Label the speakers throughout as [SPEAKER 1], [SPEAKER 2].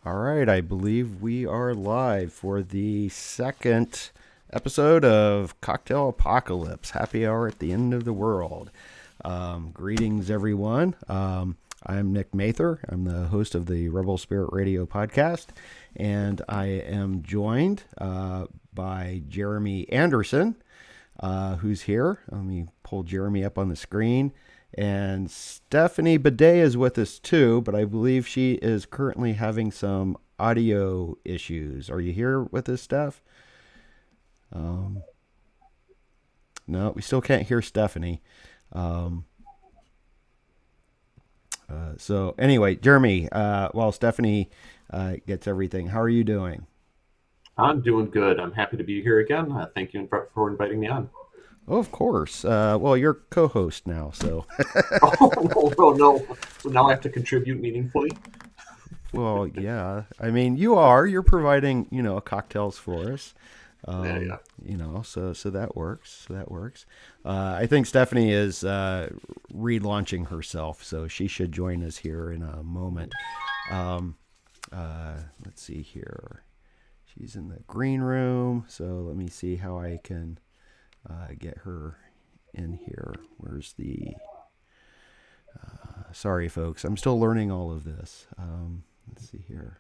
[SPEAKER 1] All right, I believe we are live for the second episode of Cocktail Apocalypse, Happy Hour at the End of the World. Greetings, everyone. I'm Nick Mather. I'm the host of the Rebel Spirit Radio podcast, and I am joined by Jeremy Anderson, who's here. Let me pull Jeremy up on the screen. And Stephanie Buday is with us too, but I believe she is currently having some audio issues. Are you here with us, Steph? No, we still can't hear Stephanie. So anyway, Jeremy, while Stephanie gets everything, how are you doing?
[SPEAKER 2] I'm doing good. I'm happy to be here again. Thank you for inviting me on.
[SPEAKER 1] Oh, of course. Well, you're co-host now, so.
[SPEAKER 2] Oh, no, no. So now I have to contribute meaningfully.
[SPEAKER 1] Well, yeah. I mean, you are. You're providing, cocktails for us.
[SPEAKER 2] Yeah.
[SPEAKER 1] So that works. So that works. I think Stephanie is relaunching herself, so she should join us here in a moment. Let's see here. She's in the green room, so let me see how I can get her in here. Where's the... sorry, folks. I'm still learning all of this. Let's see here.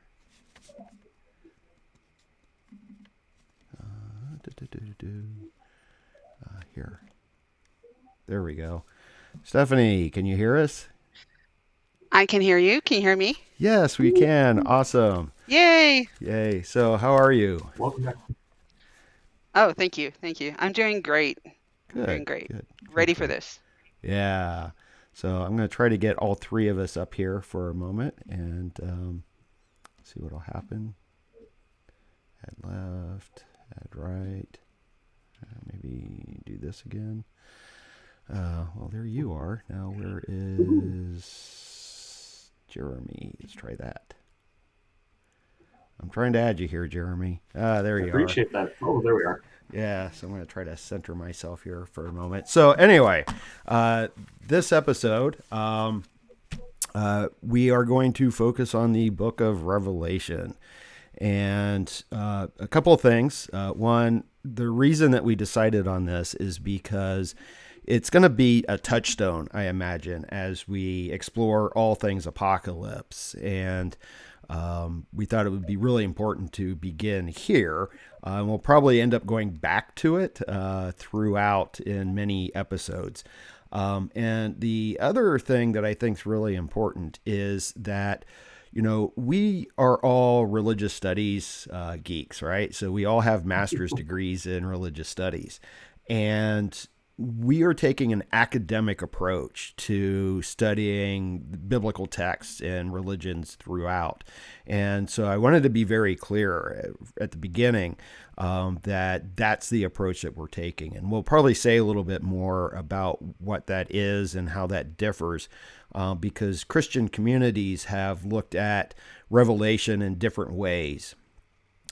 [SPEAKER 1] Here. There we go. Stephanie, can you hear us?
[SPEAKER 3] I can hear you. Can you hear me?
[SPEAKER 1] Yes, we can. Awesome.
[SPEAKER 3] Yay!
[SPEAKER 1] Yay. So, how are you?
[SPEAKER 2] Welcome back.
[SPEAKER 3] Oh, thank you. Thank you. I'm doing great.
[SPEAKER 1] Good.
[SPEAKER 3] Doing great.
[SPEAKER 1] Good.
[SPEAKER 3] Ready for this.
[SPEAKER 1] Yeah. So, I'm going to try to get all three of us up here for a moment and see what will happen. Add left, add right. Maybe do this again. Well, there you are. Now, where is Jeremy? Let's try that. I'm trying to add you here, Jeremy. There you are.
[SPEAKER 2] Appreciate that. Oh, there we are.
[SPEAKER 1] Yeah, so I'm going to try to center myself here for a moment. So anyway, this episode, we are going to focus on the book of Revelation. And a couple of things. One, the reason that we decided on this is because it's going to be a touchstone, I imagine, as we explore all things apocalypse. And we thought it would be really important to begin here. We'll probably end up going back to it throughout in many episodes. And the other thing that I think is really important is that we are all religious studies geeks, right? So we all have master's degrees in religious studies. And we are taking an academic approach to studying biblical texts and religions throughout. And so I wanted to be very clear at the beginning that that's the approach that we're taking. And we'll probably say a little bit more about what that is and how that differs. Because Christian communities have looked at Revelation in different ways.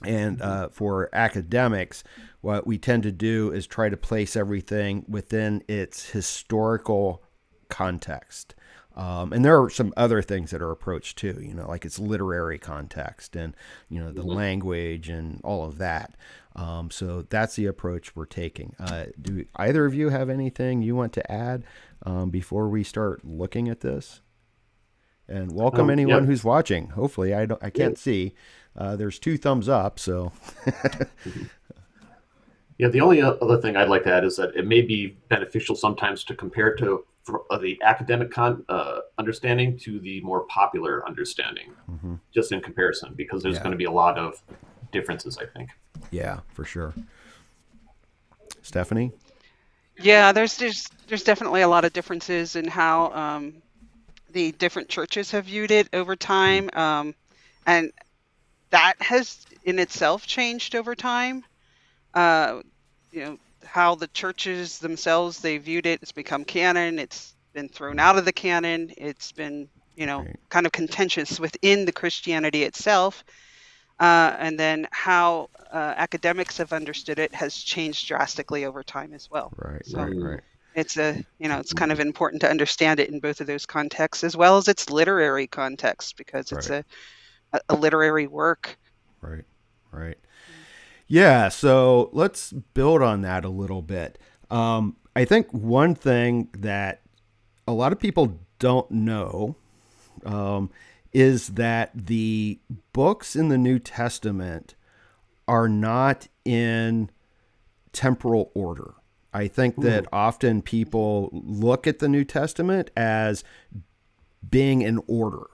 [SPEAKER 1] And for academics, what we tend to do is try to place everything within its historical context. And there are some other things that are approached too, like its literary context and, the language and all of that. So that's the approach we're taking. Do either of you have anything you want to add before we start looking at this? And welcome anyone who's watching. Hopefully, I can't see. There's 2 thumbs up, so.
[SPEAKER 2] Yeah, the only other thing I'd like to add is that it may be beneficial sometimes to compare to the academic understanding to the more popular understanding, just in comparison, because there's going to be a lot of differences, I think.
[SPEAKER 1] Yeah, for sure. Stephanie?
[SPEAKER 3] Yeah, there's definitely a lot of differences in how the different churches have viewed it over time, and that has in itself changed over time. How the churches themselves, they viewed it, it's become canon, it's been thrown out of the canon, it's been,
[SPEAKER 1] Right.
[SPEAKER 3] kind of contentious within the Christianity itself. And then how academics have understood it has changed drastically over time as well.
[SPEAKER 1] Right,
[SPEAKER 3] So
[SPEAKER 1] right.
[SPEAKER 3] it's it's kind of important to understand it in both of those contexts, as well as its literary context, because it's
[SPEAKER 1] Right.
[SPEAKER 3] a literary work.
[SPEAKER 1] Right. Right. Yeah. So let's build on that a little bit. I think one thing that a lot of people don't know is that the books in the New Testament are not in temporal order. I think that often people look at the New Testament as being in order,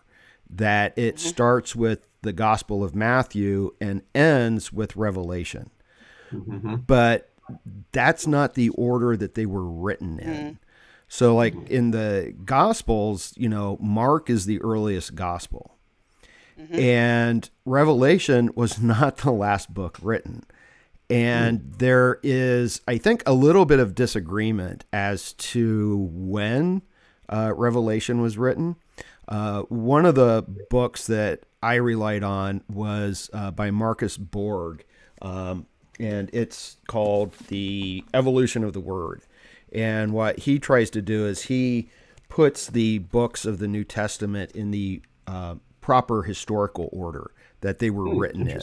[SPEAKER 1] that it starts with the Gospel of Matthew and ends with Revelation. But that's not the order that they were written in. So, like in the Gospels, Mark is the earliest Gospel. And Revelation was not the last book written. And there is, I think, a little bit of disagreement as to when Revelation was written. One of the books that I relied on was by Marcus Borg, and it's called The Evolution of the Word. And what he tries to do is he puts the books of the New Testament in the proper historical order that they were written in.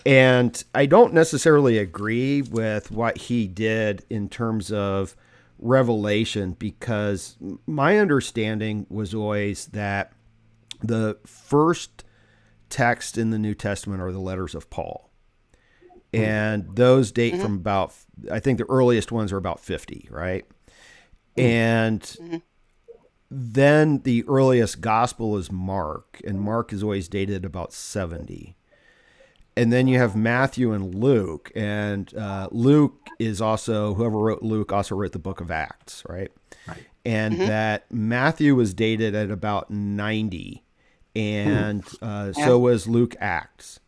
[SPEAKER 1] And I don't necessarily agree with what he did in terms of Revelation, because my understanding was always that the first text in the New Testament are the letters of Paul. And those date from about, I think the earliest ones are about 50, right? And then the earliest gospel is Mark, and Mark is always dated about 70. And then you have Matthew and Luke, and Luke is also, whoever wrote Luke also wrote the book of Acts, right? And that Matthew was dated at about 90, and so was Luke Acts.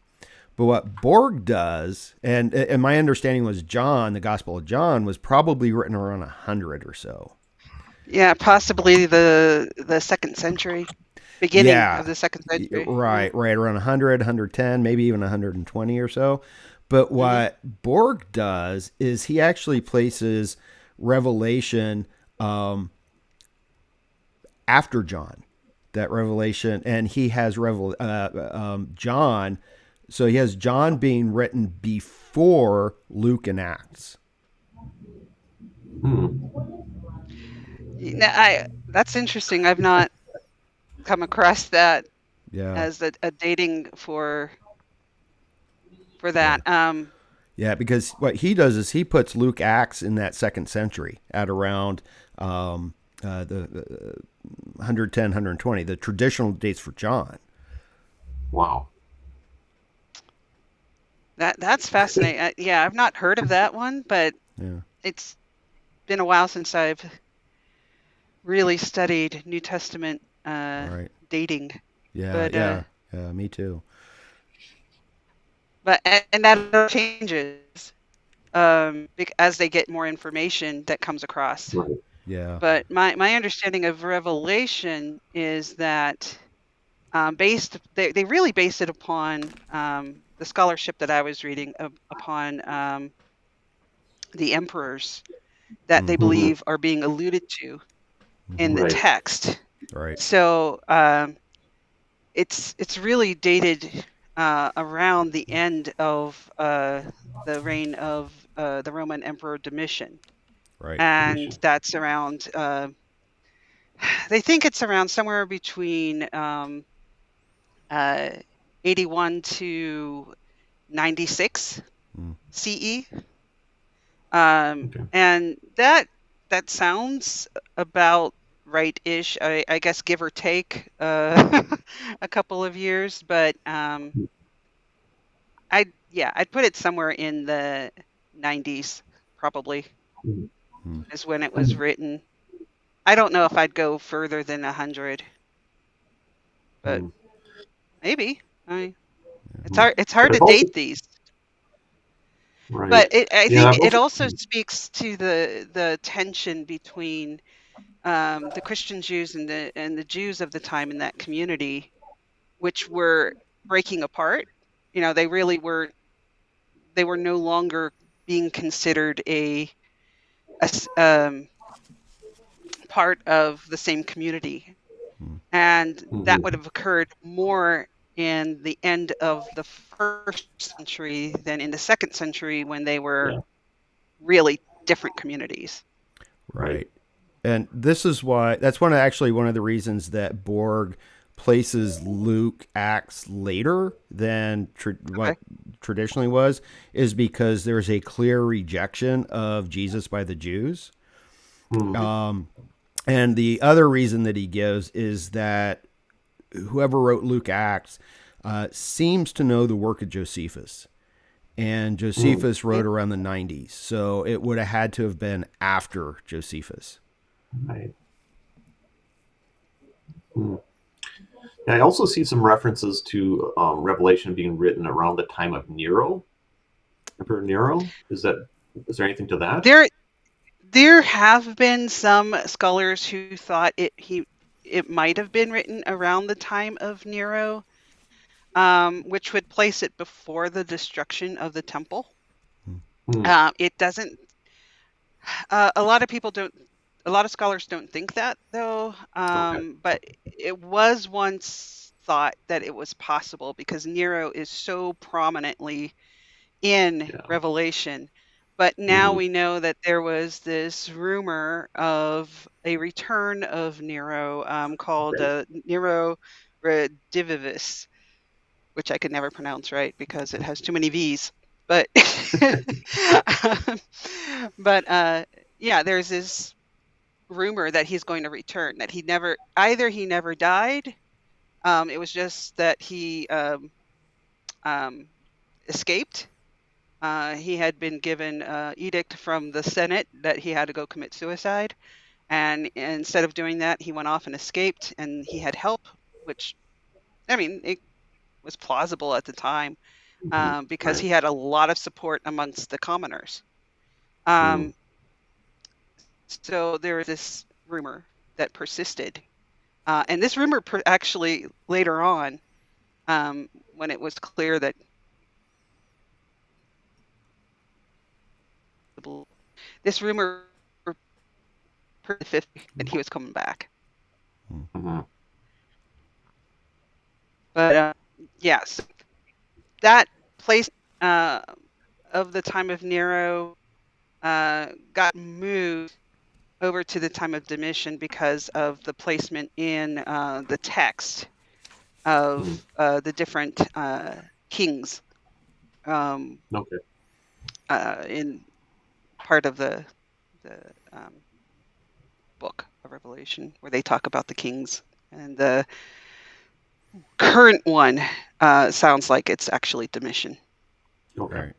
[SPEAKER 1] But what Borg does, and my understanding was John, the Gospel of John, was probably written around 100 or so.
[SPEAKER 3] Yeah, possibly the 2nd century, beginning of the 2nd century.
[SPEAKER 1] Right, around 100, 110, maybe even 120 or so. But what Borg does is he actually places Revelation after John, that Revelation, and he has John. So he has John being written before Luke and Acts.
[SPEAKER 3] That's interesting. I've not come across that
[SPEAKER 1] Yeah.
[SPEAKER 3] as a dating for that.
[SPEAKER 1] Yeah, because what he does is he puts Luke Acts in that 2nd century at around the 110, 120, the traditional dates for John.
[SPEAKER 2] Wow.
[SPEAKER 3] That's fascinating. Yeah, I've not heard of that one, but it's been a while since I've really studied New Testament dating.
[SPEAKER 1] Yeah, me too.
[SPEAKER 3] But and that changes as they get more information that comes across.
[SPEAKER 2] Right.
[SPEAKER 1] Yeah.
[SPEAKER 3] But my understanding of Revelation is that they really based it upon the scholarship that I was reading upon the emperors that they believe are being alluded to in the text.
[SPEAKER 1] Right.
[SPEAKER 3] So it's really dated around the end of the reign of the Roman Emperor Domitian.
[SPEAKER 1] Right.
[SPEAKER 3] And that's around, they think it's around somewhere between 81 to 96 CE. And that sounds about right-ish, I guess, give or take a couple of years, but I'd put it somewhere in the 90s probably is when it was written. I don't know if I'd go further than 100, but maybe. It's hard to date these.
[SPEAKER 2] Right.
[SPEAKER 3] But I think it also speaks to the tension between the Christian Jews and the Jews of the time in that community, which were breaking apart. They really were. They were no longer being considered a part of the same community, and that would have occurred more in the end of the first century than in the second century when they were really different communities.
[SPEAKER 1] Right. And this is why that's one of the reasons that Borg places Luke Acts later than what traditionally was, is because there's a clear rejection of Jesus by the Jews. And the other reason that he gives is that whoever wrote Luke Acts seems to know the work of Josephus. And Josephus wrote around the 90s. So it would have had to have been after Josephus.
[SPEAKER 2] Right. Yeah, I also see some references to Revelation being written around the time of Nero. Emperor Nero? Is there anything to that?
[SPEAKER 3] There have been some scholars who thought it might have been written around the time of Nero, which would place it before the destruction of the temple. It doesn't. A lot of scholars don't think that, though. But it was once thought that it was possible because Nero is so prominently in Revelation. But now we know that there was this rumor of a return of Nero called Nero Redivivus, which I could never pronounce right because it has too many V's. But there's this rumor that he's going to return, that he never died. It was just that he escaped. He had been given an edict from the Senate that he had to go commit suicide. And instead of doing that, he went off and escaped, and he had help, which, I mean, it was plausible at the time because he had a lot of support amongst the commoners. So there was this rumor that persisted. And this rumor actually later on, when it was clear that this rumor that he was coming back. But yes, that place of the time of Nero got moved over to the time of Domitian because of the placement in the text of the different kings in part of the book of Revelation, where they talk about the kings. And the current one sounds like it's actually Domitian.
[SPEAKER 1] Right.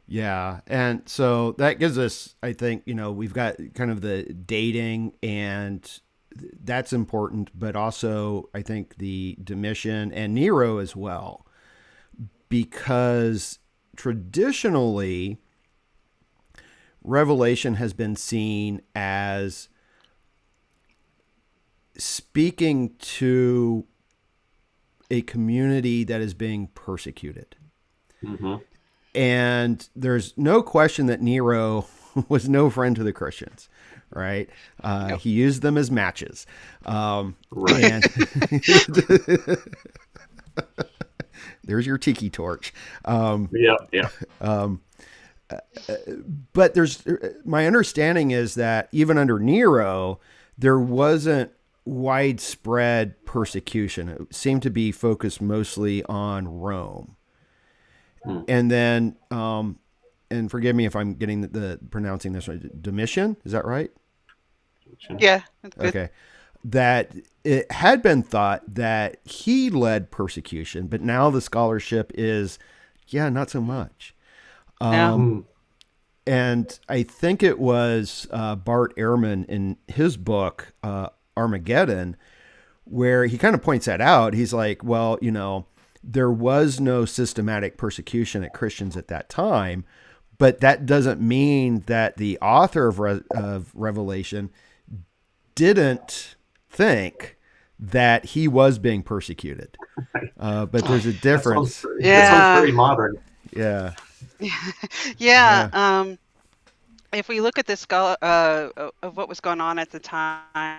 [SPEAKER 1] Yeah. And so that gives us, I think, we've got kind of the dating, and that's important, but also I think the Domitian and Nero as well, because traditionally Revelation has been seen as speaking to a community that is being persecuted. And there's no question that Nero was no friend to the Christians, right? He used them as matches. And there's your tiki torch. But my understanding is that even under Nero, there wasn't widespread persecution. It seemed to be focused mostly on Rome. And then, and forgive me if I'm getting the pronouncing this right, Domitian, is that right?
[SPEAKER 3] Yeah. That's good.
[SPEAKER 1] Okay. That it had been thought that he led persecution, but now the scholarship is, not so much. And I think it was Bart Ehrman in his book, Armageddon, where he kind of points that out. He's like, well, there was no systematic persecution at Christians at that time, but that doesn't mean that the author of Revelation didn't think that he was being persecuted. But there's a difference.
[SPEAKER 2] That sounds very modern.
[SPEAKER 3] Yeah. If we look at the scholar of what was going on at the time,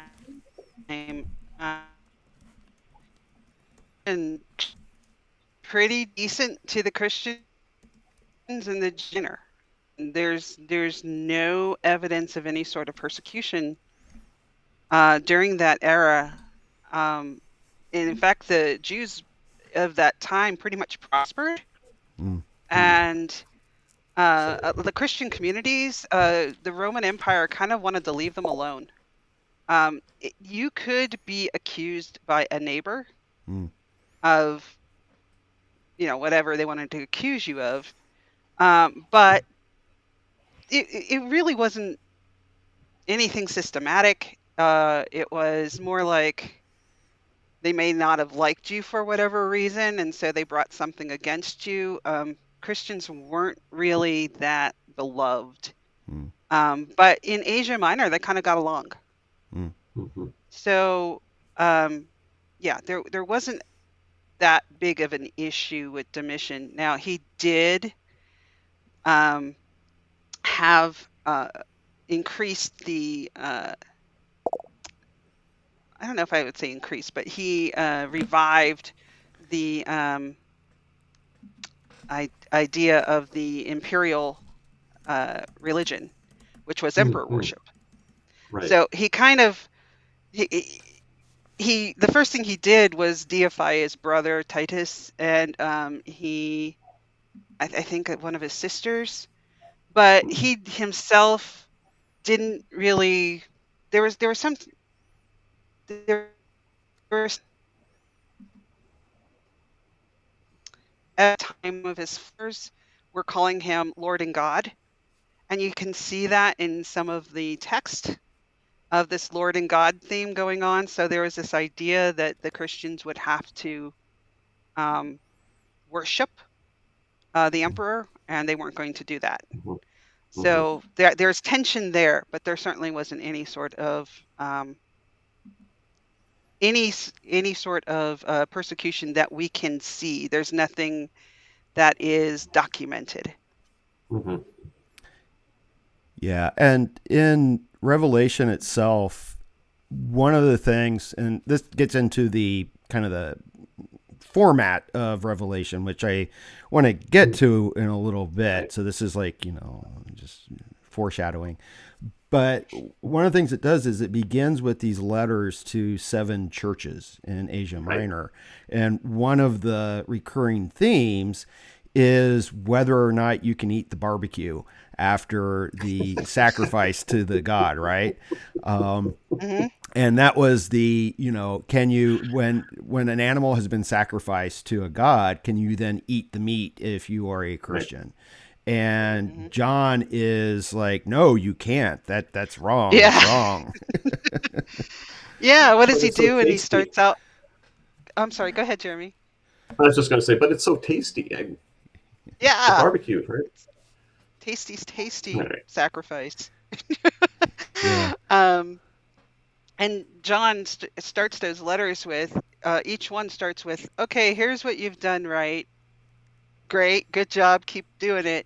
[SPEAKER 3] pretty decent to the Christians in the dinner. There's no evidence of any sort of persecution during that era. And in fact, the Jews of that time pretty much prospered, and the Christian communities, the Roman Empire kind of wanted to leave them alone. You could be accused by a neighbor of, whatever they wanted to accuse you of, but it really wasn't anything systematic. It was more like they may not have liked you for whatever reason, and so they brought something against you. Christians weren't really that beloved. But in Asia Minor, they kind of got along. So, there wasn't that big of an issue with Domitian. Now, he did have increased the, I don't know if I would say increased, but he revived the idea of the imperial religion, which was emperor worship.
[SPEAKER 2] Right.
[SPEAKER 3] So he kind of, the first thing he did was deify his brother Titus, and I think one of his sisters, but he himself didn't really. There was at the time of his fathers were calling him Lord and God, and you can see that in some of the text of this Lord and God theme going on. So there was this idea that the Christians would have to worship the emperor, and they weren't going to do that. So there's tension there, but there certainly wasn't any sort of persecution that we can see. There's nothing that is documented.
[SPEAKER 1] Yeah, and in Revelation itself, one of the things, and this gets into the kind of the format of Revelation, which I want to get to in a little bit. So this is like, just foreshadowing. But one of the things it does is it begins with these letters to 7 churches in Asia Minor. And one of the recurring themes is whether or not you can eat the barbecue after the sacrifice to the god, right? And that was the, can you, when an animal has been sacrificed to a god, can you then eat the meat if you are a Christian? And John is like, no, you can't. That's wrong.
[SPEAKER 3] Yeah.
[SPEAKER 1] That's wrong.
[SPEAKER 3] Yeah. What does he do? And he starts out. I'm sorry. Go ahead, Jeremy.
[SPEAKER 2] I was just going to say, but it's so tasty.
[SPEAKER 3] Yeah.
[SPEAKER 2] Barbecue, right?
[SPEAKER 3] Tasty sacrifice.
[SPEAKER 1] Yeah.
[SPEAKER 3] And John starts those letters with, each one starts with, okay, here's what you've done right. Great. Good job. Keep doing it.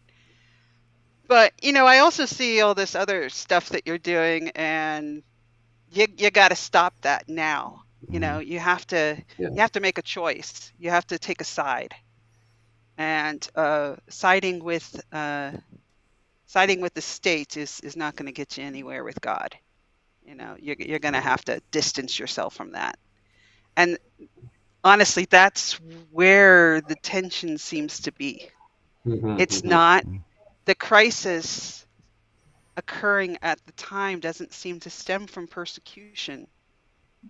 [SPEAKER 3] But, I also see all this other stuff that you're doing, and you got to stop that now. You have to make a choice. You have to take a side. And siding with the state is not going to get you anywhere with God. You're going to have to distance yourself from that. And honestly, that's where the tension seems to be. It's not the crisis occurring at the time doesn't seem to stem from persecution.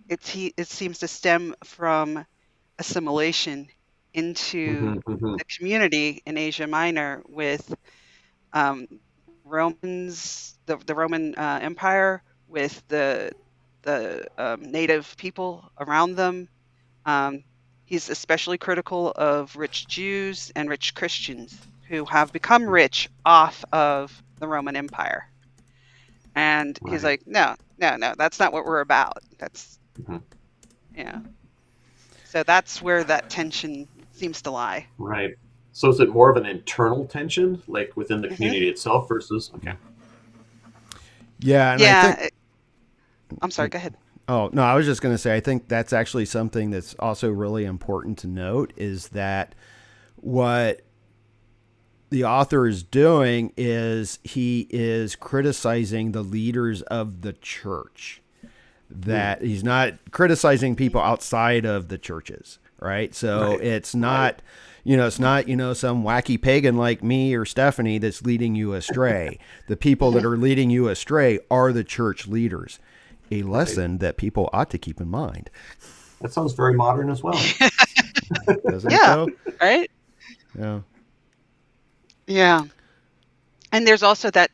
[SPEAKER 3] It seems to stem from assimilation into the community in Asia Minor with Romans, the Roman Empire, with the native people around them. He's especially critical of rich Jews and rich Christians who have become rich off of the Roman Empire. And he's like, no, that's not what we're about. That's, So that's where that tension seems to lie.
[SPEAKER 2] Right. So is it more of an internal tension, like within the community itself versus,
[SPEAKER 1] Yeah. And
[SPEAKER 3] yeah.
[SPEAKER 1] I think,
[SPEAKER 3] I'm sorry, go ahead.
[SPEAKER 1] Oh, no, I was just going to say, I think that's actually something that's also really important to note is that what the author is doing is he is criticizing the leaders of the church. That he's not criticizing people outside of the churches, right? So
[SPEAKER 2] Right.
[SPEAKER 1] it's
[SPEAKER 2] Right.
[SPEAKER 1] not, some wacky pagan like me or Stephanie that's leading you astray. The people that are leading you astray are the church leaders. A
[SPEAKER 2] Right.
[SPEAKER 1] lesson that people ought to keep in mind.
[SPEAKER 2] That sounds very modern as well.
[SPEAKER 1] Doesn't it
[SPEAKER 3] Yeah,
[SPEAKER 1] though?
[SPEAKER 3] right?
[SPEAKER 1] Yeah.
[SPEAKER 3] Yeah. And there's also that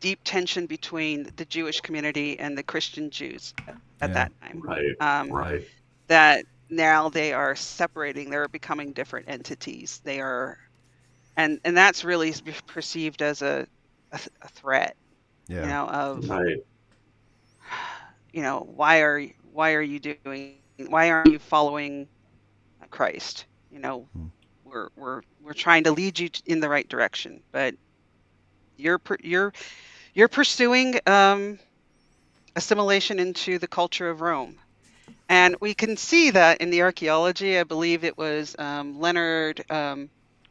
[SPEAKER 3] deep tension between the Jewish community and the Christian Jews at
[SPEAKER 1] Yeah.
[SPEAKER 3] that time.
[SPEAKER 2] Right.
[SPEAKER 3] Um,
[SPEAKER 2] Right.
[SPEAKER 3] that now they are separating, they're becoming different entities. They are, and that's really perceived as a threat,
[SPEAKER 1] Yeah.
[SPEAKER 3] of,
[SPEAKER 2] Right.
[SPEAKER 3] why are you doing, why aren't you following Christ?
[SPEAKER 1] Hmm.
[SPEAKER 3] We're trying to lead you in the right direction, but you're pursuing assimilation into the culture of Rome. And we can see that in the archaeology. I believe it was Leonard, who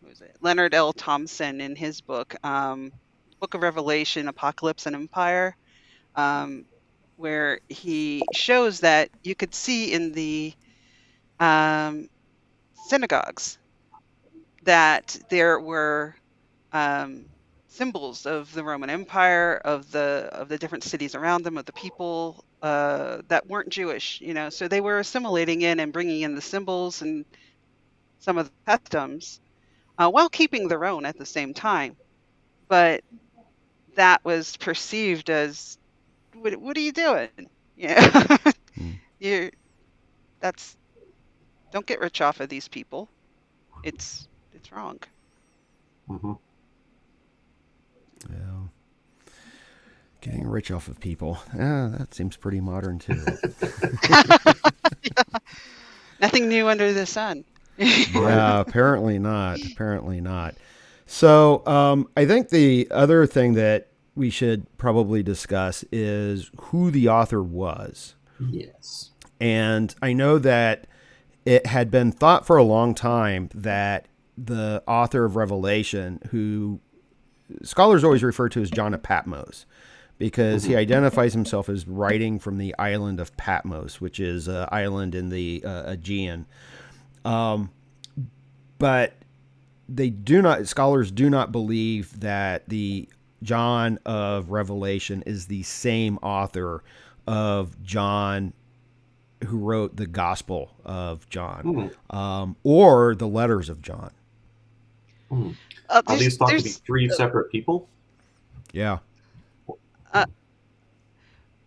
[SPEAKER 3] was it? Leonard L. Thompson in his Book of Revelation, Apocalypse and Empire, um, where he shows that you could see in the um, synagogues that there were um, symbols of the Roman Empire, of the different cities around them, of the people that weren't Jewish. So they were assimilating in and bringing in the symbols and some of the customs while keeping their own at the same time. But that was perceived as, what are you doing? Yeah,
[SPEAKER 1] Hmm.
[SPEAKER 3] you that's don't get rich off of these people. It's wrong.
[SPEAKER 2] Hmm.
[SPEAKER 1] Yeah. Getting rich off of people. Yeah, that seems pretty modern too.
[SPEAKER 3] Nothing new under the sun.
[SPEAKER 2] Right.
[SPEAKER 1] Yeah, apparently not. Apparently not. So I think the other thing that we should probably discuss is who the author was.
[SPEAKER 2] Yes.
[SPEAKER 1] And I know that it had been thought for a long time that the author of Revelation, who scholars always refer to as John of Patmos, because he
[SPEAKER 2] Hmm.
[SPEAKER 1] identifies himself as writing from the island of Patmos, which is an island in the Aegean. But scholars do not believe that the John of Revelation is the same author of John who wrote the Gospel of John,
[SPEAKER 2] Hmm.
[SPEAKER 1] or the letters of John.
[SPEAKER 2] Hmm. Are
[SPEAKER 3] There's
[SPEAKER 2] these thought to be
[SPEAKER 3] there's
[SPEAKER 2] three separate people?
[SPEAKER 1] Yeah.
[SPEAKER 3] uh,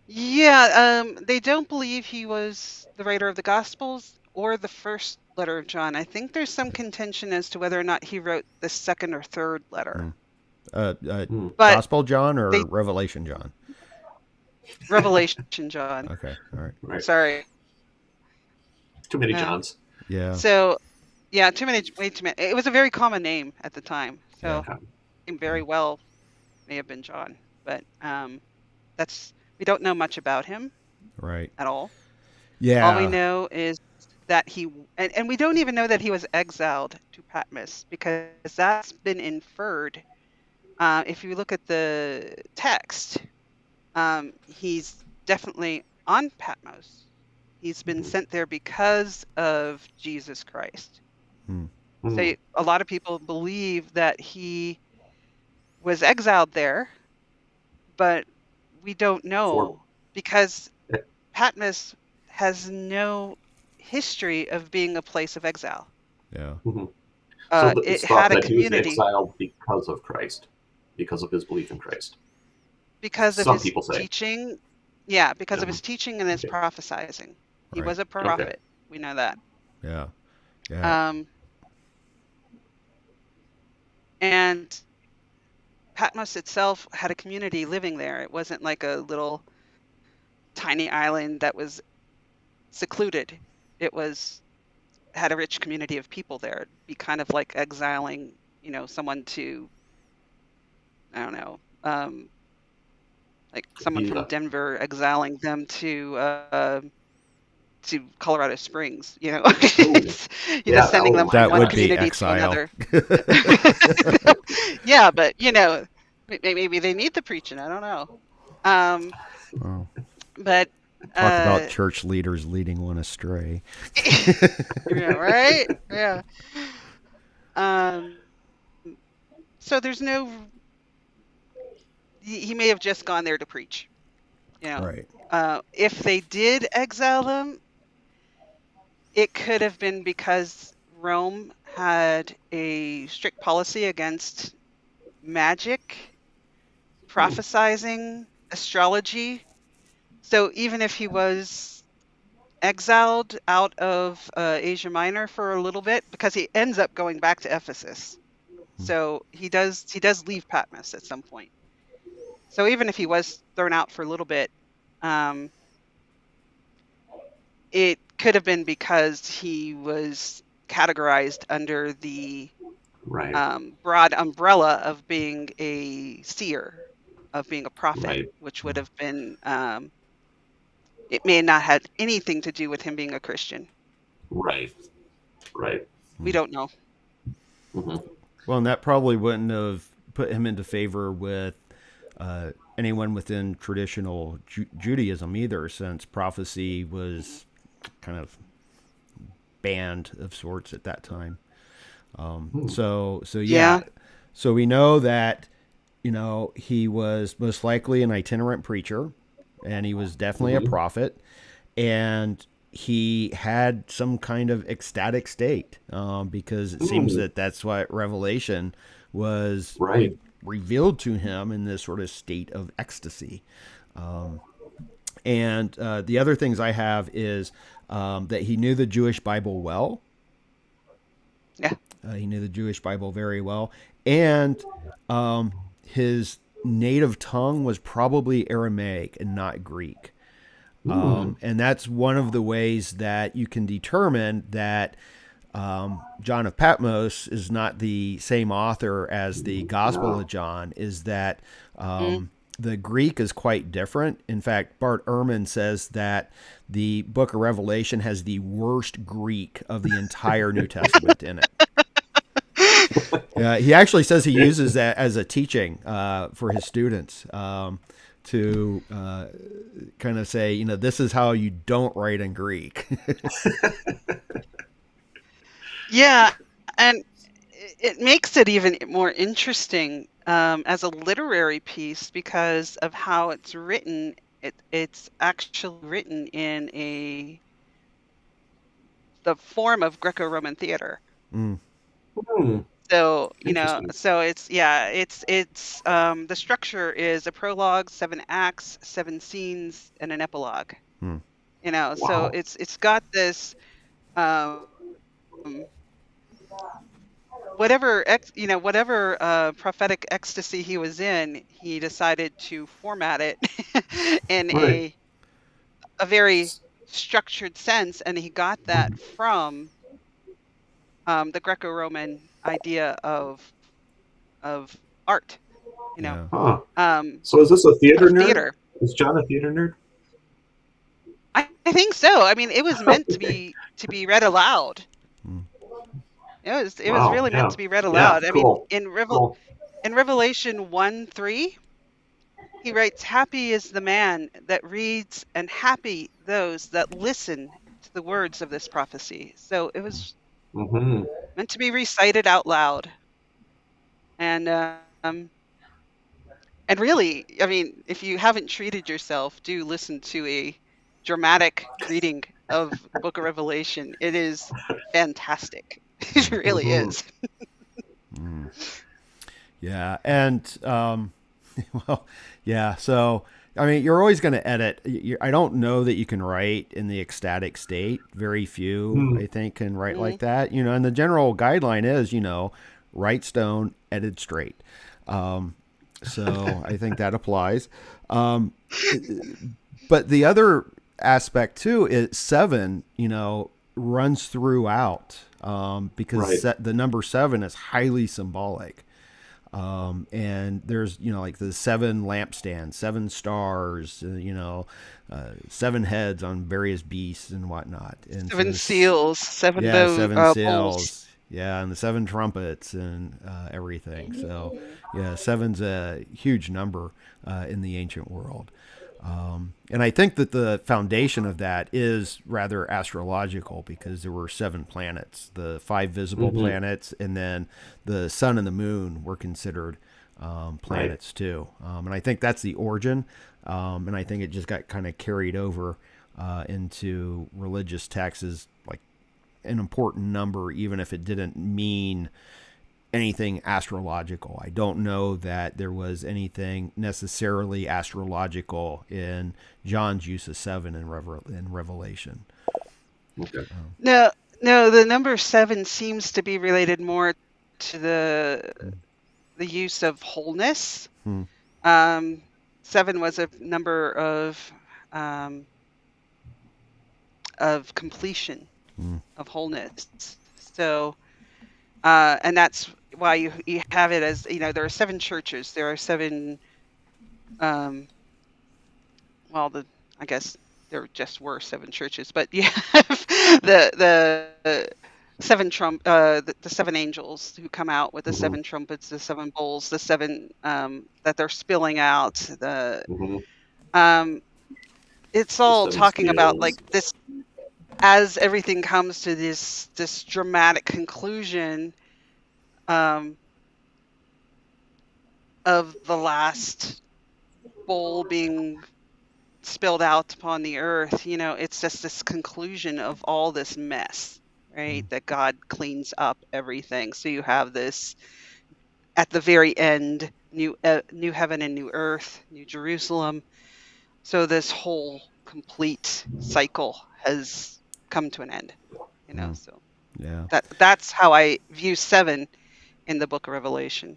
[SPEAKER 3] Yeah, they don't believe he was the writer of the Gospels or the first letter of John. I think there's some contention as to whether or not he wrote the second or third letter.
[SPEAKER 1] Mm. Uh, uh,
[SPEAKER 2] Hmm.
[SPEAKER 3] But
[SPEAKER 1] Gospel John or
[SPEAKER 3] they
[SPEAKER 1] Revelation John?
[SPEAKER 3] Revelation John.
[SPEAKER 1] Okay. All right.
[SPEAKER 2] Right.
[SPEAKER 3] Sorry.
[SPEAKER 2] Too many
[SPEAKER 3] Uh,
[SPEAKER 2] Johns.
[SPEAKER 1] Yeah.
[SPEAKER 3] so yeah, way too many. It was a very common name at the time,
[SPEAKER 1] Yeah.
[SPEAKER 3] so it very well may have been John. But that's we don't know much about him
[SPEAKER 1] Right.
[SPEAKER 3] at all. All we
[SPEAKER 1] Yeah.
[SPEAKER 3] know is that and we don't even know that he was exiled to Patmos, because that's been inferred. If you look at the text, he's definitely on Patmos. He's been
[SPEAKER 2] Hmm.
[SPEAKER 3] sent there because of Jesus Christ.
[SPEAKER 1] Hmm.
[SPEAKER 2] Hmm.
[SPEAKER 3] So a lot of people believe that he was exiled there, but we don't
[SPEAKER 2] For
[SPEAKER 3] know, because Patmos has no history of being a place of exile.
[SPEAKER 1] Yeah.
[SPEAKER 2] Mhm. So
[SPEAKER 3] It
[SPEAKER 2] it's thought
[SPEAKER 3] had a
[SPEAKER 2] that he was
[SPEAKER 3] community
[SPEAKER 2] exiled because of Christ, because of his belief in Christ.
[SPEAKER 3] because of
[SPEAKER 2] Some
[SPEAKER 3] his
[SPEAKER 2] people say.
[SPEAKER 3] teaching. Yeah, because of
[SPEAKER 2] Mhm.
[SPEAKER 3] his teaching and his
[SPEAKER 2] Okay.
[SPEAKER 3] prophesizing. He
[SPEAKER 1] Right.
[SPEAKER 3] was a
[SPEAKER 2] Okay.
[SPEAKER 3] prophet. We know that.
[SPEAKER 1] Yeah. Yeah.
[SPEAKER 3] Um, and Patmos itself had a community living there. It wasn't like a little tiny island that was secluded. It had a rich community of people there. It'd be kind of like exiling, someone to, I don't know, like someone from
[SPEAKER 2] Yeah.
[SPEAKER 3] Denver exiling them to Colorado Springs,
[SPEAKER 2] Ooh.
[SPEAKER 3] It's,
[SPEAKER 2] Yeah.
[SPEAKER 3] sending
[SPEAKER 2] Oh
[SPEAKER 3] them
[SPEAKER 2] my
[SPEAKER 3] from
[SPEAKER 1] That
[SPEAKER 3] one
[SPEAKER 1] would
[SPEAKER 2] gosh.
[SPEAKER 1] be
[SPEAKER 3] community to
[SPEAKER 1] exile.
[SPEAKER 3] another. Yeah, but maybe they need the preaching. I don't know. Um,
[SPEAKER 1] Well,
[SPEAKER 3] but
[SPEAKER 1] talk about
[SPEAKER 3] uh,
[SPEAKER 1] church leaders leading one astray.
[SPEAKER 3] yeah, right? Yeah. Um, so there's no. He may have just gone there to preach. You know,
[SPEAKER 1] Right.
[SPEAKER 3] if they did exile them, it could have been because Rome had a strict policy against magic,
[SPEAKER 2] Hmm.
[SPEAKER 3] prophesizing, astrology. So even if he was exiled out of Asia Minor for a little bit, because he ends up going back to Ephesus, so he does leave Patmos at some point. So even if he was thrown out for a little bit, um, it could have been because he was categorized under the
[SPEAKER 2] Right.
[SPEAKER 3] broad umbrella of being a seer, of being a prophet,
[SPEAKER 2] Right.
[SPEAKER 3] which would have been, it may not have anything to do with him being a Christian.
[SPEAKER 2] Right. Right.
[SPEAKER 3] We don't know.
[SPEAKER 2] Hmm.
[SPEAKER 1] Well, and that probably wouldn't have put him into favor with anyone within traditional Judaism either, since prophecy was kind of banned of sorts at that time. So yeah,
[SPEAKER 3] Yeah.
[SPEAKER 1] so we know that he was most likely an itinerant preacher, and he was definitely a
[SPEAKER 2] Hmm.
[SPEAKER 1] prophet, and he had some kind of ecstatic state, because it seems
[SPEAKER 2] Mm.
[SPEAKER 1] that that's what Revelation was
[SPEAKER 2] Right.
[SPEAKER 1] revealed to him in this sort of state of ecstasy. And the other things I have is that he knew the Jewish Bible well.
[SPEAKER 3] Yeah.
[SPEAKER 1] He knew the Jewish Bible very well, and his native tongue was probably Aramaic and not Greek.
[SPEAKER 2] Mm.
[SPEAKER 1] And that's one of the ways that you can determine that John of Patmos is not the same author as the Gospel
[SPEAKER 2] No.
[SPEAKER 1] of John, is that
[SPEAKER 3] Mm.
[SPEAKER 1] the Greek is quite different. In fact, Bart Ehrman says that the book of Revelation has the worst Greek of the entire New Testament in it. He actually says he uses that as a teaching for his students, to kind of say, this is how you don't write in Greek.
[SPEAKER 3] Yeah. And it makes it even more interesting as a literary piece because of how it's written. It's actually written in the form of Greco-Roman theater.
[SPEAKER 1] Mm,
[SPEAKER 2] Mm.
[SPEAKER 3] So,
[SPEAKER 2] Interesting.
[SPEAKER 3] so it's the structure is a prologue, 7 acts, 7 scenes, and an epilogue.
[SPEAKER 1] mm,
[SPEAKER 3] So
[SPEAKER 2] Wow.
[SPEAKER 3] it's got this um whatever prophetic ecstasy he was in, he decided to format it in
[SPEAKER 2] Right.
[SPEAKER 3] a very structured sense, and he got that from the Greco-Roman idea of art, you know,
[SPEAKER 1] yeah.
[SPEAKER 2] Huh.
[SPEAKER 3] um,
[SPEAKER 2] So is this a theater
[SPEAKER 3] of
[SPEAKER 2] nerd?
[SPEAKER 3] theater.
[SPEAKER 2] Is John a theater nerd?
[SPEAKER 3] I think so. I mean, it was meant to
[SPEAKER 2] Okay.
[SPEAKER 3] be read aloud.
[SPEAKER 1] Mm,
[SPEAKER 3] It was
[SPEAKER 2] Wow.
[SPEAKER 3] really meant
[SPEAKER 2] Yeah.
[SPEAKER 3] to be read
[SPEAKER 2] Yeah.
[SPEAKER 3] aloud. I mean,
[SPEAKER 2] Cool. Cool.
[SPEAKER 3] In Revelation 1:3, he writes, "Happy is the man that reads, and happy those that listen to the words of this prophecy." So it was
[SPEAKER 2] Hmm.
[SPEAKER 3] meant to be recited out loud, and and really, I mean, if you haven't treated yourself, do listen to a dramatic reading of the Book of Revelation. It is fantastic. It
[SPEAKER 1] mm,
[SPEAKER 3] really
[SPEAKER 2] Hmm.
[SPEAKER 3] is.
[SPEAKER 1] mm. Yeah. And, well, yeah. So, I mean, you're always going to edit. I don't know that you can write in the ecstatic state. Very few,
[SPEAKER 2] Hmm.
[SPEAKER 1] I think, can write
[SPEAKER 3] Mm,
[SPEAKER 1] like that. And the general guideline is, write stone, edit straight. Um, so I think that applies. Um, but the other aspect too is seven, runs throughout, because
[SPEAKER 2] Right.
[SPEAKER 1] the number seven is highly symbolic. And there's, like the 7 lampstands, 7 stars, 7 heads on various beasts and whatnot. And so
[SPEAKER 3] 7 seals, 7
[SPEAKER 1] yeah, 7
[SPEAKER 3] bowls.
[SPEAKER 1] seals. Yeah, and the 7 trumpets and everything. So, yeah, seven's a huge number in the ancient world. And I think that the foundation of that is rather astrological because there were 7 planets, the 5 visible planets, and then the sun and the moon were considered planets too. And I think that's the origin. And I think it just got kind of carried over into religious texts as like an important number, even if it didn't mean anything astrological. I don't know that there was anything necessarily astrological in John's use of 7 in Revelation.
[SPEAKER 2] Okay.
[SPEAKER 3] No, the number 7 seems to be related more to the use of wholeness. 7 was a number of completion, of wholeness. So, and that's why you have it as, there are 7 churches. There are 7, I guess there just were 7 churches, but you have the 7 the 7 angels who come out with the 7 trumpets, the 7 bowls, the 7 that they're spilling out. It's all talking about like this, as everything comes to this dramatic conclusion of the last bowl being spilled out upon the earth. It's just this conclusion of all this mess, right? That God cleans up everything. So you have this at the very end, new heaven and new earth, new Jerusalem. So this whole complete cycle has come to an end, so
[SPEAKER 1] yeah,
[SPEAKER 3] that's how I view 7 in the book of Revelation.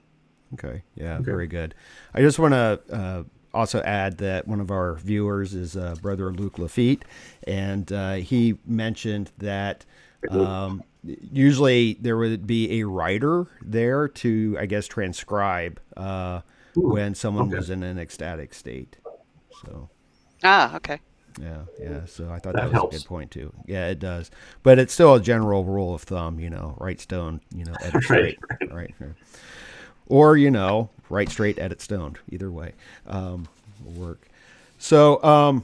[SPEAKER 1] Okay. Yeah. Very good. I just want to also add that one of our viewers is Brother Luke Lafitte, and he mentioned that usually there would be a writer there to, I guess, transcribe when someone was in an ecstatic state. So.
[SPEAKER 3] Okay.
[SPEAKER 1] Yeah. So I thought that was
[SPEAKER 2] helps.
[SPEAKER 1] a good point too. Yeah, it does. But it's still a general rule of thumb, right stone, edit straight, right. Or, right straight, edit stoned. Either way will work. So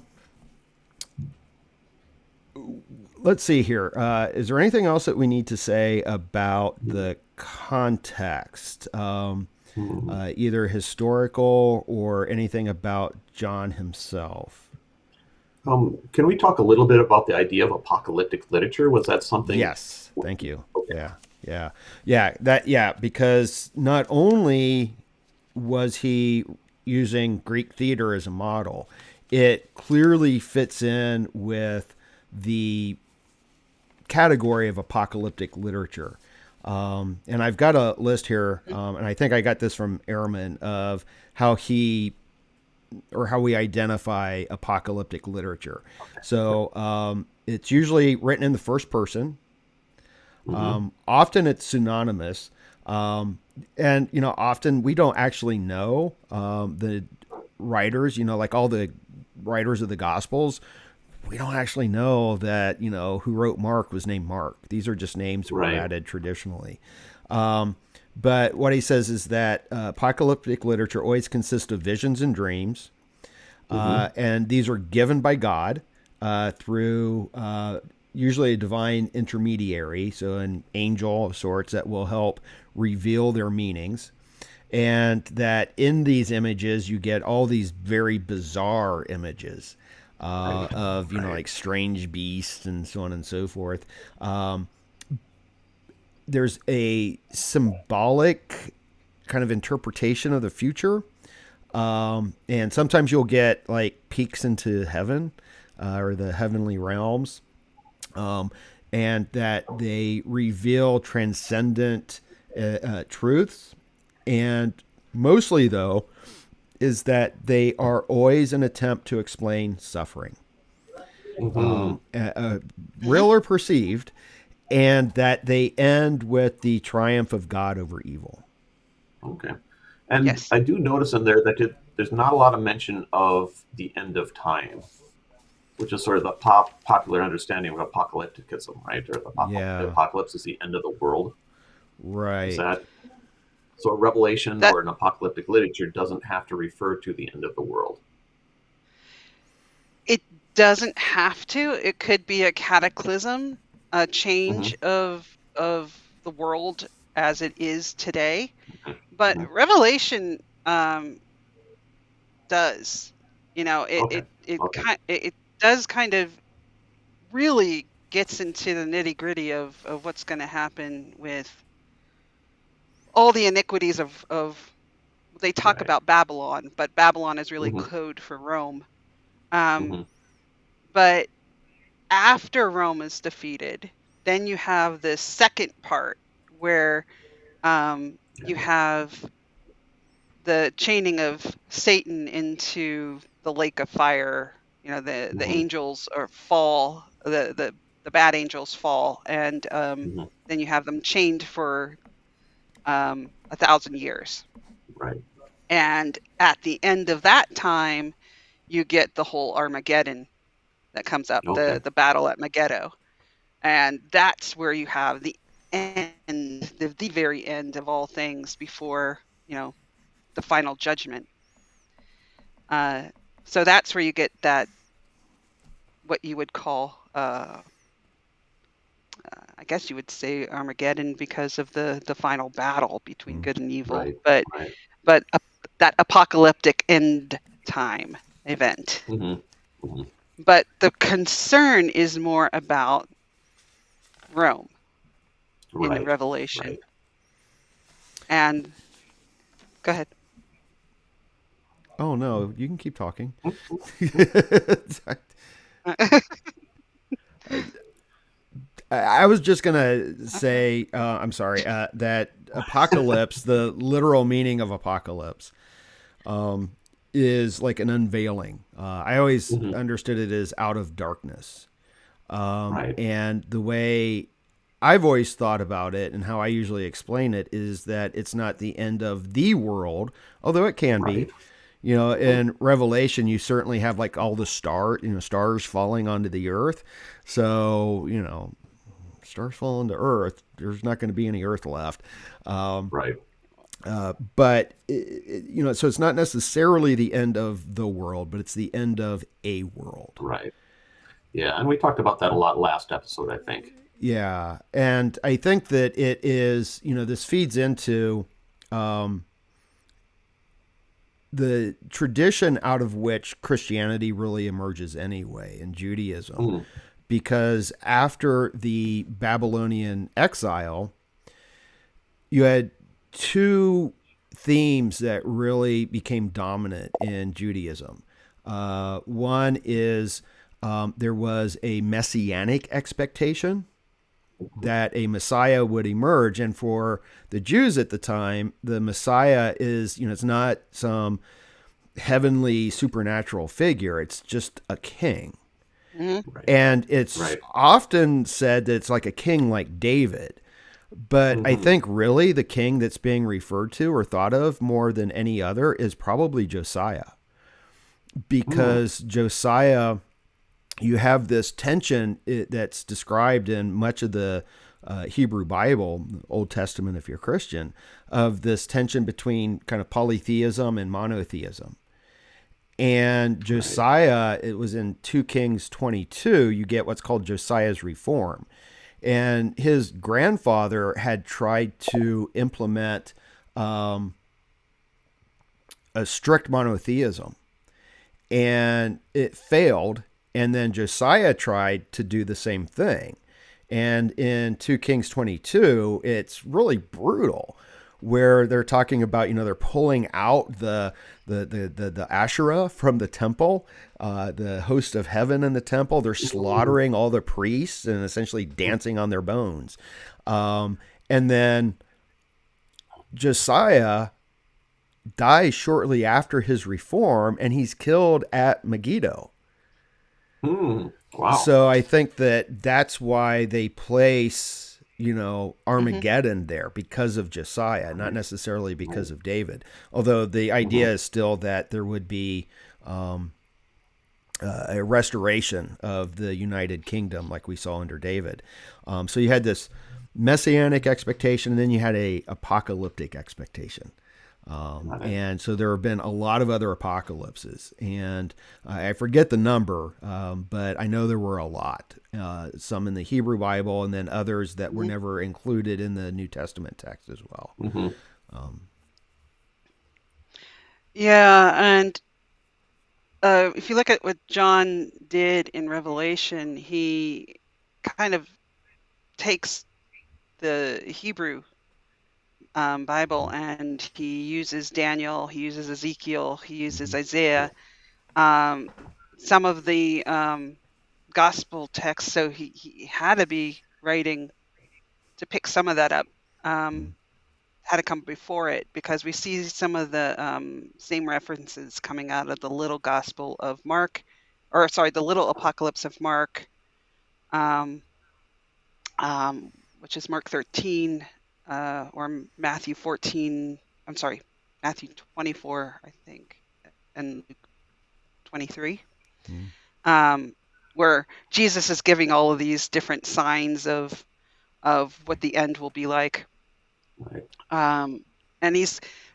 [SPEAKER 1] let's see here. Is there anything else that we need to say about the context, either historical or anything about John himself?
[SPEAKER 2] Can we talk a little bit about the idea of apocalyptic literature? Was that something?
[SPEAKER 1] Yes. Thank you.
[SPEAKER 2] Okay.
[SPEAKER 1] Yeah. Because not only was he using Greek theater as a model, it clearly fits in with the category of apocalyptic literature. And I've got a list here, and I think I got this from Ehrman, of how we identify apocalyptic literature. So it's usually written in the first person. Often it's synonymous. And, often we don't actually know the writers, like all the writers of the Gospels. We don't actually know that, who wrote Mark was named Mark. These are just names that were added traditionally. But what he says is that apocalyptic literature always consists of visions and dreams. And these are given by God through usually a divine intermediary, so an angel of sorts that will help reveal their meanings. And that in these images, you get all these very bizarre images of, like strange beasts and so on and so forth. There's a symbolic kind of interpretation of the future. And sometimes you'll get like peeks into heaven or the heavenly realms. And that they reveal transcendent truths. And mostly, though, is that they are always an attempt to explain suffering, real or perceived, and that they end with the triumph of God over evil.
[SPEAKER 2] Okay. And
[SPEAKER 3] Yes.
[SPEAKER 2] I do notice in there that there's not a lot of mention of the end of time, which is sort of the popular understanding of apocalypticism, right? Or the
[SPEAKER 1] Yeah.
[SPEAKER 2] apocalypse is the end of the world. Is
[SPEAKER 1] Right.
[SPEAKER 2] that so? A revelation
[SPEAKER 3] That
[SPEAKER 2] or an apocalyptic literature doesn't have to refer to the end of the world.
[SPEAKER 3] it doesn't have to. It could be a cataclysm, a change
[SPEAKER 2] Hmm.
[SPEAKER 3] of the world as it is today. But
[SPEAKER 2] Hmm.
[SPEAKER 3] Revelation does, it
[SPEAKER 2] Okay.
[SPEAKER 3] it it
[SPEAKER 2] Okay.
[SPEAKER 3] kind it does kind of really gets into the nitty gritty of what's going to happen with all the iniquities of they talk
[SPEAKER 2] Right.
[SPEAKER 3] about Babylon, but Babylon is really
[SPEAKER 2] Hmm.
[SPEAKER 3] code for Rome. Um,
[SPEAKER 2] Hmm.
[SPEAKER 3] but after Rome is defeated, then you have this second part where you
[SPEAKER 2] Yeah.
[SPEAKER 3] have the chaining of Satan into the lake of fire. The
[SPEAKER 2] Hmm.
[SPEAKER 3] angels or fall, the bad angels fall, and
[SPEAKER 2] Hmm.
[SPEAKER 3] then you have them chained for 1,000 years.
[SPEAKER 2] Right.
[SPEAKER 3] And at the end of that time, you get the whole Armageddon that comes up,
[SPEAKER 2] Okay.
[SPEAKER 3] the battle at Megiddo, and that's where you have the end, the very end of all things before the final judgment. Uh, so that's where you get that what you would call, I guess you would say Armageddon because of the final battle between
[SPEAKER 1] Mm.
[SPEAKER 3] good and evil,
[SPEAKER 2] Right.
[SPEAKER 3] but
[SPEAKER 2] Right.
[SPEAKER 3] but that apocalyptic end time event.
[SPEAKER 2] Hmm. Hmm.
[SPEAKER 3] But the concern is more about Rome in
[SPEAKER 2] Right.
[SPEAKER 3] Revelation.
[SPEAKER 2] Right.
[SPEAKER 3] And go ahead.
[SPEAKER 1] Oh no, you can keep talking. I was just gonna
[SPEAKER 3] Okay.
[SPEAKER 1] say, I'm sorry, that apocalypse, the literal meaning of apocalypse, um, is like an unveiling. I always
[SPEAKER 2] Hmm.
[SPEAKER 1] understood it as out of darkness.
[SPEAKER 2] Right.
[SPEAKER 1] And the way I've always thought about it and how I usually explain it is that it's not the end of the world, although it can be.
[SPEAKER 2] Right. Hmm.
[SPEAKER 1] In Revelation, you certainly have like all the stars falling onto the earth. So, stars fall into earth. There's not going to be any earth left. Um,
[SPEAKER 2] Right.
[SPEAKER 1] but so it's not necessarily the end of the world, but it's the end of a world.
[SPEAKER 2] Right. Yeah, and we talked about that a lot last episode, I think.
[SPEAKER 1] Yeah, and I think that it is, this feeds into um, the tradition out of which Christianity really emerges anyway, and Judaism,
[SPEAKER 2] Mm.
[SPEAKER 1] because after the Babylonian exile, you had two themes that really became dominant in Judaism. One is there was a messianic expectation that a Messiah would emerge. And for the Jews at the time, the Messiah is, it's not some heavenly supernatural figure, it's just a king.
[SPEAKER 3] Mhm.
[SPEAKER 2] Right.
[SPEAKER 1] And it's
[SPEAKER 2] Right.
[SPEAKER 1] often said that it's like a king like David. But I
[SPEAKER 2] Hmm.
[SPEAKER 1] think really the king that's being referred to or thought of more than any other is probably Josiah.
[SPEAKER 2] Mm.
[SPEAKER 1] Because Josiah, you have this tension that's described in much of the Hebrew Bible, Old Testament if you're Christian, of this tension between kind of polytheism and monotheism. And
[SPEAKER 2] Right.
[SPEAKER 1] Josiah, it was in 2 Kings 22, you get what's called Josiah's reform. And his grandfather had tried to implement um, a strict monotheism, and it failed. And then Josiah tried to do the same thing. And in 2 Kings 22, it's really brutal where they're talking about, they're pulling out the Asherah from the temple, the host of heaven in the temple. They're
[SPEAKER 2] Mm.
[SPEAKER 1] slaughtering all the priests and essentially dancing on their bones. And then Josiah dies shortly after his reform, and he's killed at Megiddo.
[SPEAKER 2] Mm. Wow.
[SPEAKER 1] So I think that that's why they place, Armageddon there because of Josiah, not necessarily because of David. Although the idea is still that there would be a restoration of the United Kingdom like we saw under David. So you had this messianic expectation, and then you had a apocalyptic expectation. And so there have been a lot of other apocalypses, and I forget the number, but I know there were a lot, some in the Hebrew Bible, and then others that were never included in the New Testament text as well.
[SPEAKER 3] Yeah, and if you look at what John did in Revelation, he kind of takes the Hebrew Bible, and he uses Daniel, he uses Ezekiel, he uses Isaiah, some of the gospel texts. So he had to be writing to pick some of that up, had to come before it, because we see some of the same references coming out of the little gospel of Mark, or sorry, the little apocalypse of Mark, which is Mark 13, or Matthew 14, I'm sorry, Matthew 24, I think, and Luke 23, where Jesus is giving all of these different signs of what the end will be like.
[SPEAKER 2] Right.
[SPEAKER 3] And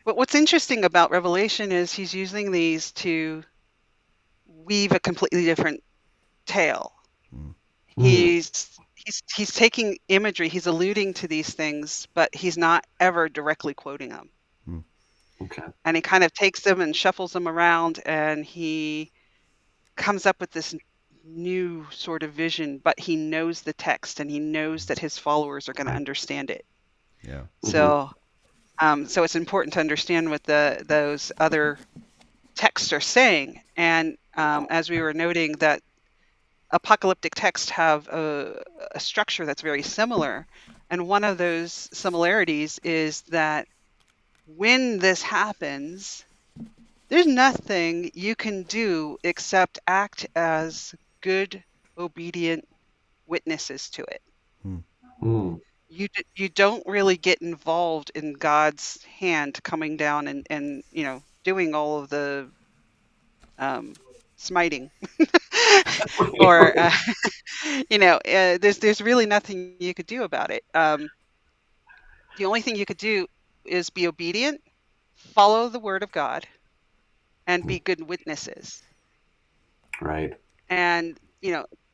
[SPEAKER 3] what's interesting about Revelation is he's using these to weave a completely different tale. He's taking imagery, he's alluding to these things, but he's not ever directly quoting them.
[SPEAKER 2] Okay.
[SPEAKER 3] And he kind of takes them and shuffles them around, and he comes up with this new sort of vision, but he knows the text, and he knows that his followers are going to understand it.
[SPEAKER 1] Yeah.
[SPEAKER 3] So so it's important to understand what those other texts are saying. And as we were noting, that apocalyptic texts have a structure that's very similar. And one of those similarities is that when this happens, there's nothing you can do except act as good, obedient witnesses to it. You don't really get involved in God's hand coming down and doing all of the smiting or there's really nothing you could do about it. The only thing you could do is be obedient, follow the word of God, and be good witnesses.
[SPEAKER 2] Right.
[SPEAKER 3] And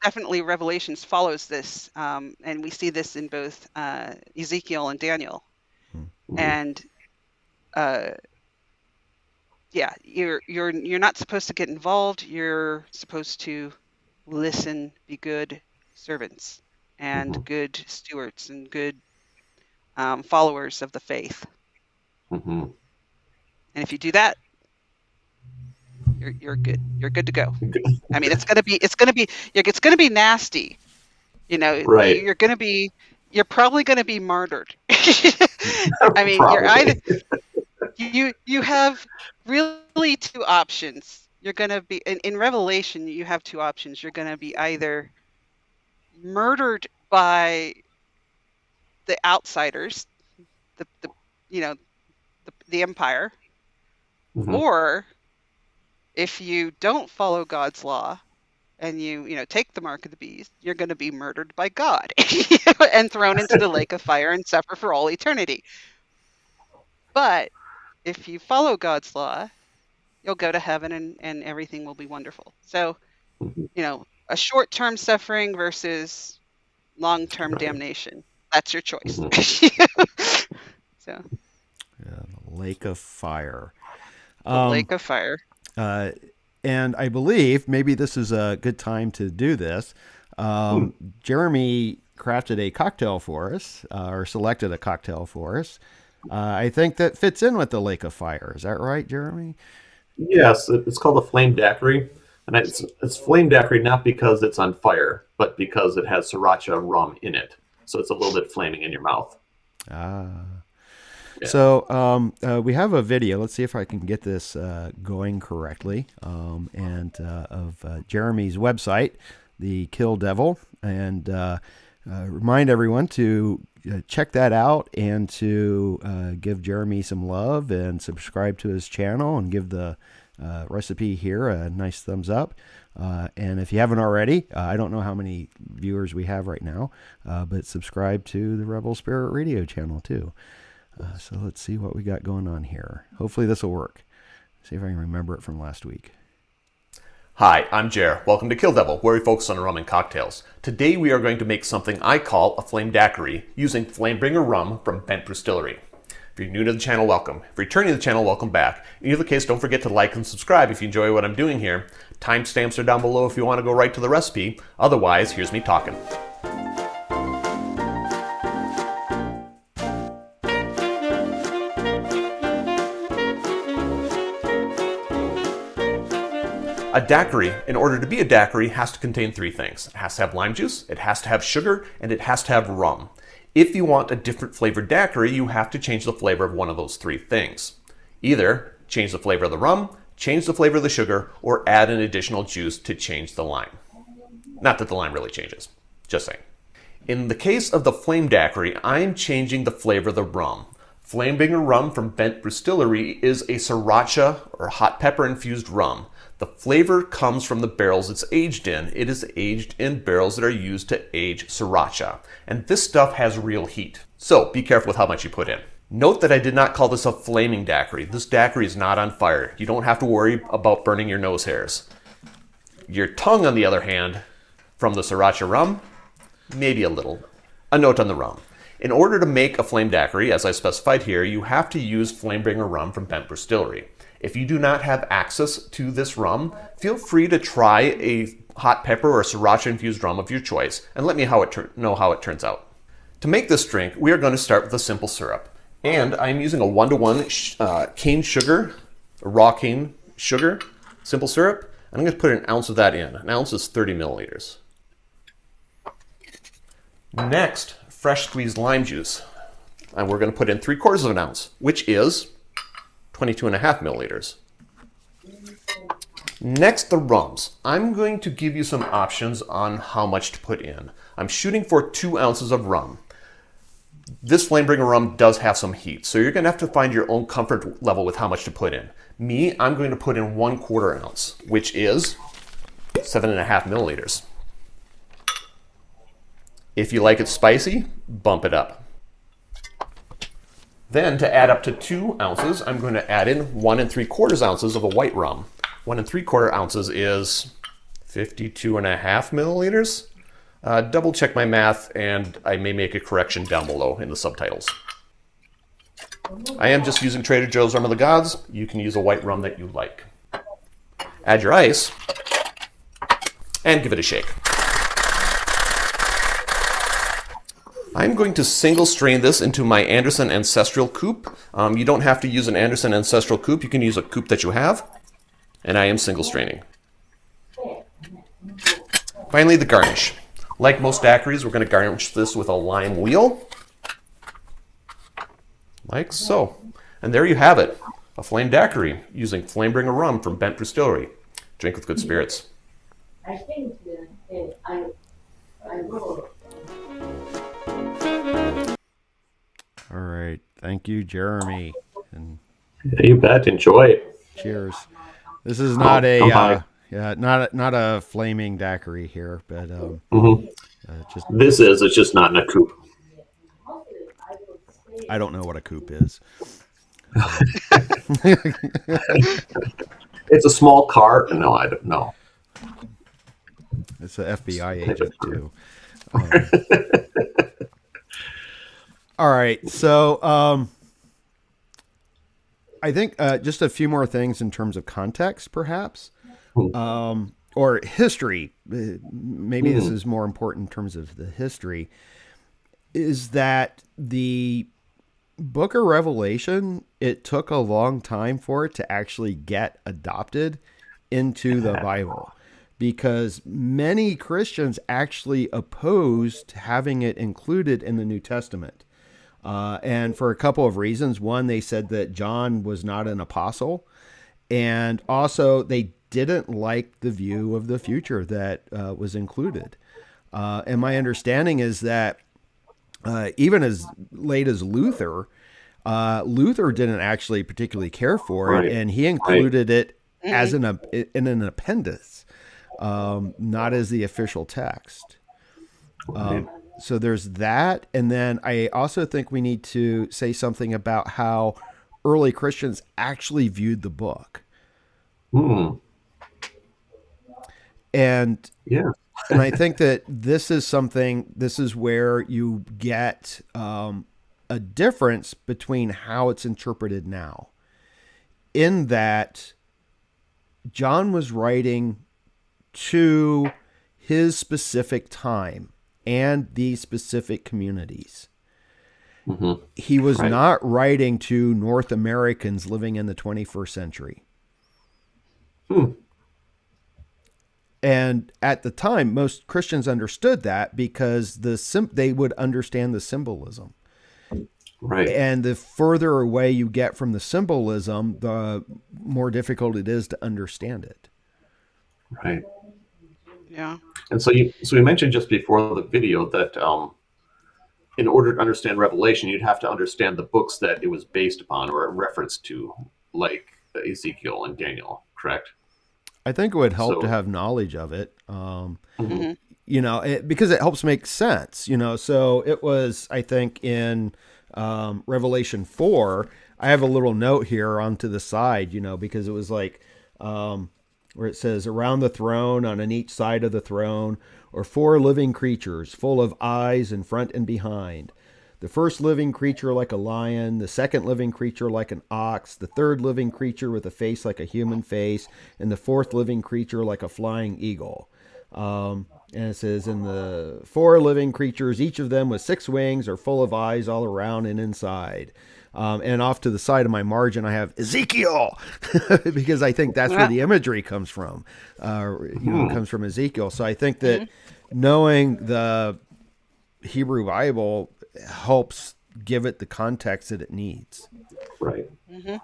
[SPEAKER 3] definitely Revelations follows this, and we see this in both Ezekiel and Daniel. And you're not supposed to get involved. You're supposed to listen, be good servants, and good stewards, and good followers of the faith. And if you do that, you're good. You're good to go. I mean, it's gonna be nasty.
[SPEAKER 2] Right.
[SPEAKER 3] You're probably gonna be martyred. I mean, you're either you have really two options. You're gonna be in Revelation. You have two options. You're gonna be either murdered by the outsiders, the empire, or if you don't follow God's law and you take the mark of the beast, you're going to be murdered by God and thrown into the lake of fire and suffer for all eternity. But if you follow God's law, you'll go to heaven and everything will be wonderful. So, a short-term suffering versus long-term damnation. That's your choice. So,
[SPEAKER 1] the lake of fire.
[SPEAKER 3] Lake of fire.
[SPEAKER 1] And I believe maybe this is a good time to do this. Jeremy crafted a cocktail for us, or selected a cocktail for us. I think that fits in with the lake of fire. Is that right, Jeremy?
[SPEAKER 2] Yes, it's called a flame daiquiri. And it's flame daiquiri not because it's on fire, but because it has sriracha rum in it. So it's a little bit flaming in your mouth.
[SPEAKER 1] Yeah.
[SPEAKER 2] So
[SPEAKER 1] we have a video. Let's see if I can get this going correctly. Of Jeremy's website, The Kill Devil, and remind everyone to check that out and to give Jeremy some love and subscribe to his channel and give the recipe here a nice thumbs up. And if you haven't already, I don't know how many viewers we have right now, but subscribe to the Rebel Spirit Radio channel too. So let's see what we got going on here. Hopefully this will work. See if I can remember it from last week.
[SPEAKER 4] Hi, I'm Jer. Welcome to Kill Devil, where we focus on rum and cocktails. Today we are going to make something I call a flame daiquiri using Flamebringer rum from Bent Distillery. If you're new to the channel, welcome. If you're returning to the channel, welcome back. In either case, don't forget to like and subscribe if you enjoy what I'm doing here. Timestamps are down below if you want to go right to the recipe. Otherwise, here's me talking. A daiquiri, in order to be a daiquiri, has to contain three things. It has to have lime juice, it has to have sugar, and it has to have rum. If you want a different flavored daiquiri, you have to change the flavor of one of those three things. Either change the flavor of the rum, change the flavor of the sugar, or add an additional juice to change the lime. Not that the lime really changes, just saying. In the case of the flame daiquiri, I'm changing the flavor of the rum. Flamebringer rum from Bent Distillery is a sriracha or hot pepper infused rum. The flavor comes from the barrels it's aged in. It is aged in barrels that are used to age sriracha. And this stuff has real heat. So be careful with how much you put in. Note that I did not call this a flaming daiquiri. This daiquiri is not on fire. You don't have to worry about burning your nose hairs. Your tongue, on the other hand, from the sriracha rum, maybe a little. A note on the rum. In order to make a flame daiquiri, as I specified here, you have to use Flamebringer rum from Bent Distillery. If you do not have access to this rum, feel free to try a hot pepper or sriracha infused rum of your choice and let me know how it turns out. To make this drink, we are going to start with a simple syrup. And I'm using a 1-to-1 cane sugar, raw cane sugar, simple syrup. And I'm going to put an ounce of that in. An ounce is 30 milliliters. Next, fresh squeezed lime juice. And we're going to put in 3/4 of an ounce, which is 22.5 milliliters. Next, the rums. I'm going to give you some options on how much to put in. I'm shooting for 2 ounces of rum. This Flamebringer rum does have some heat, so you're going to have to find your own comfort level with how much to put in. Me, I'm going to put in 1/4 ounce, which is 7.5 milliliters. If you like it spicy, bump it up. Then, to add up to 2 ounces, I'm going to add in 1 3/4 ounces of a white rum. 1 3/4 ounces is 52.5 milliliters. Double check my math, and I may make a correction down below in the subtitles. I am just using Trader Joe's Rum of the Gods. You can use a white rum that you like. Add your ice, and give it a shake. I'm going to single strain this into my Anderson Ancestral Coupe. You don't have to use an Anderson Ancestral Coupe. You can use a coupe that you have. And I am single straining. Finally, the garnish. Like most daiquiris, we're going to garnish this with a lime wheel. Like so. And there you have it. A flame daiquiri using Flamebringer rum from Bent Distillery. Drink with good spirits.
[SPEAKER 5] I think I will.
[SPEAKER 1] All right. Thank you, Jeremy. And
[SPEAKER 2] You bet. Enjoy it.
[SPEAKER 1] cheers. This is not not a flaming daiquiri here, but
[SPEAKER 2] It's just not in a coupe.
[SPEAKER 1] I don't know what a coupe is.
[SPEAKER 2] It's a small car. No, I don't know.
[SPEAKER 1] It's an FBI agent too. All right, so I think just a few more things in terms of context, perhaps, or history. Maybe this is more important in terms of the history. Is that the Book of Revelation? It took a long time for it to actually get adopted into the Bible, because many Christians actually opposed having it included in the New Testament. And for a couple of reasons. One, they said that John was not an apostle. And also, they didn't like the view of the future that was included. And my understanding is that even as late as Luther, Luther didn't actually particularly care for it,
[SPEAKER 2] Right.
[SPEAKER 1] and he included it as
[SPEAKER 3] Mhm.
[SPEAKER 1] in an appendix, not as the official text.
[SPEAKER 2] Right.
[SPEAKER 1] So there's that, and then I also think we need to say something about how early Christians actually viewed the book,
[SPEAKER 2] Hmm.
[SPEAKER 1] and
[SPEAKER 2] Yeah.
[SPEAKER 1] and I think that this is something. This is where you get a difference between how it's interpreted now. In that John was writing to his specific time and these specific communities.
[SPEAKER 2] Hmm.
[SPEAKER 1] He was
[SPEAKER 2] Right.
[SPEAKER 1] not writing to North Americans living in the 21st century.
[SPEAKER 2] Hmm.
[SPEAKER 1] And at the time, most Christians understood that because they would understand the symbolism.
[SPEAKER 2] Right.
[SPEAKER 1] And the further away you get from the symbolism, the more difficult it is to understand it.
[SPEAKER 2] Right.
[SPEAKER 3] Yeah.
[SPEAKER 2] And so you mentioned just before the video that in order to understand Revelation, you'd have to understand the books that it was based upon or a reference to, like Ezekiel and Daniel, correct?
[SPEAKER 1] I think it would help to
[SPEAKER 2] So,
[SPEAKER 1] have knowledge of it.
[SPEAKER 2] mhm.
[SPEAKER 3] Mhm.
[SPEAKER 1] Because it helps make sense, So it was, I think, in Revelation 4, I have a little note here onto the side, because it was like where it says, around the throne, on each side of the throne, are four living creatures full of eyes in front and behind. The first living creature like a lion, the second living creature like an ox, the third living creature with a face like a human face, and the fourth living creature like a flying eagle. And it says, in the four living creatures, each of them with six wings, are full of eyes all around and inside. And off to the side of my margin, I have Ezekiel, because I think that's where
[SPEAKER 3] Yeah.
[SPEAKER 1] the imagery comes from. It comes from Ezekiel. So I think that
[SPEAKER 3] Mhm.
[SPEAKER 1] knowing the Hebrew Bible helps give it the context that it needs.
[SPEAKER 2] Right.
[SPEAKER 3] Mhm.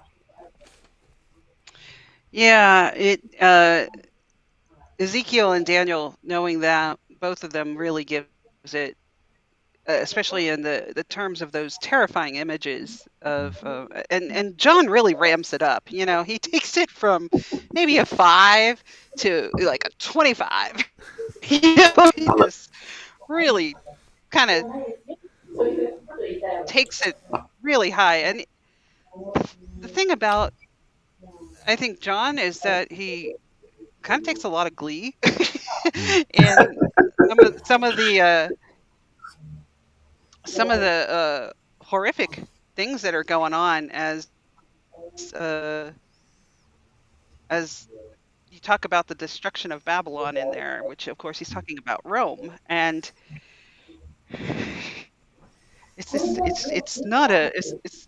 [SPEAKER 3] Yeah, Ezekiel and Daniel, knowing that both of them really gives it, especially in the terms of those terrifying images of, and John really ramps it up. He takes it from maybe a 5 to like a 25. He just really kind of takes it really high. And the thing about, I think, John is that he kind of takes a lot of glee in some of the horrific things that are going on uh, as you talk about the destruction of Babylon in there, which of course he's talking about Rome, and it's not a it's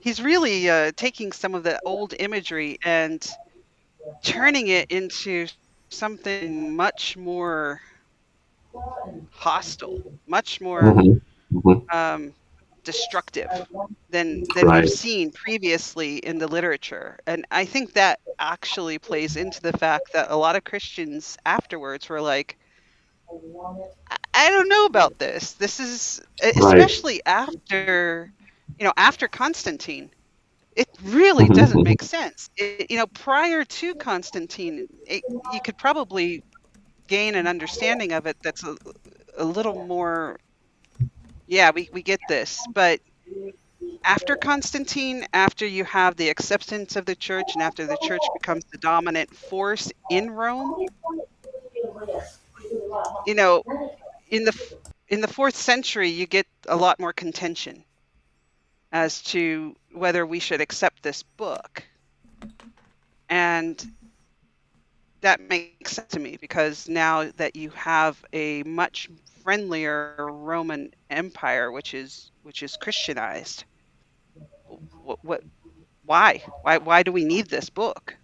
[SPEAKER 3] he's really taking some of the old imagery and turning it into something much more hostile, much more
[SPEAKER 2] Hmm. Hmm.
[SPEAKER 3] um, destructive than we've
[SPEAKER 2] Right.
[SPEAKER 3] seen previously in the literature. And I think that actually plays into the fact that a lot of Christians afterwards were like, I don't know about this. This is
[SPEAKER 2] Right.
[SPEAKER 3] especially after Constantine. It really
[SPEAKER 2] Hmm.
[SPEAKER 3] doesn't
[SPEAKER 2] Hmm.
[SPEAKER 3] make sense. Prior to Constantine, you could probably gain an understanding of it that's a little more. Yeah, we get this, but after Constantine, after you have the acceptance of the church and after the church becomes the dominant force in Rome, you know, in the 4th century, you get a lot more contention as to whether we should accept this book. And that makes sense to me because now that you have a much friendlier Roman Empire, which is Christianized, what why do we need this book?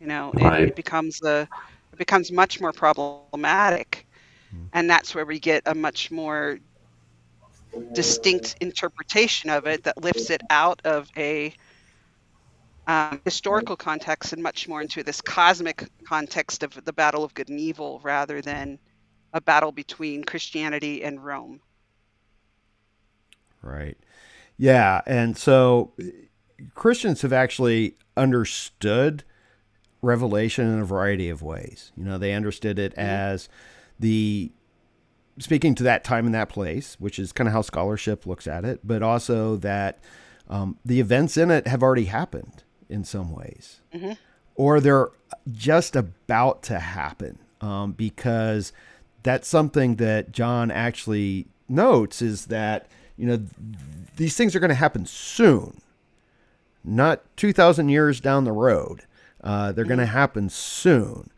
[SPEAKER 3] It,
[SPEAKER 2] Right.
[SPEAKER 3] it becomes it becomes much more problematic, and that's where we get a much more distinct interpretation of it that lifts it out of a historical context and much more into this cosmic context of the battle of good and evil rather than a battle between Christianity and Rome.
[SPEAKER 1] Right. Yeah. And so Christians have actually understood Revelation in a variety of ways. They understood it as the speaking to that time and that place, which is kind of how scholarship looks at it, but also that the events in it have already happened in some ways, or they're just about to happen, because that's something that John actually notes is that, these things are going to happen soon, not 2,000 years down the road. They're going to happen soon.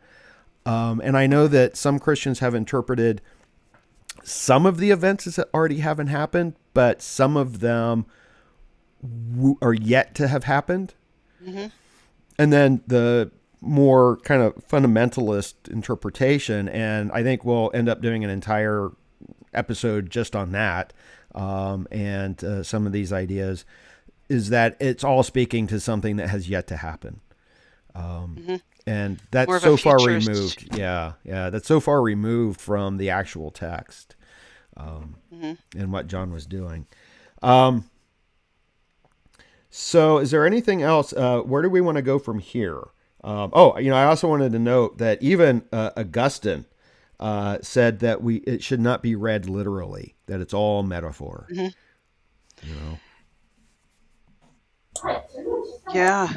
[SPEAKER 1] And I know that some Christians have interpreted some of the events that already haven't happened, but some of them are yet to have happened. And then the more kind of fundamentalist interpretation, and I think we'll end up doing an entire episode just on that, and some of these ideas, is that it's all speaking to something that has yet to happen. And that's so far removed. Yeah. That's so far removed from the actual text, and what John was doing. So is there anything else? Where do we want to go from here? I also wanted to note that even Augustine said that it should not be read literally, that it's all metaphor.
[SPEAKER 3] Yeah.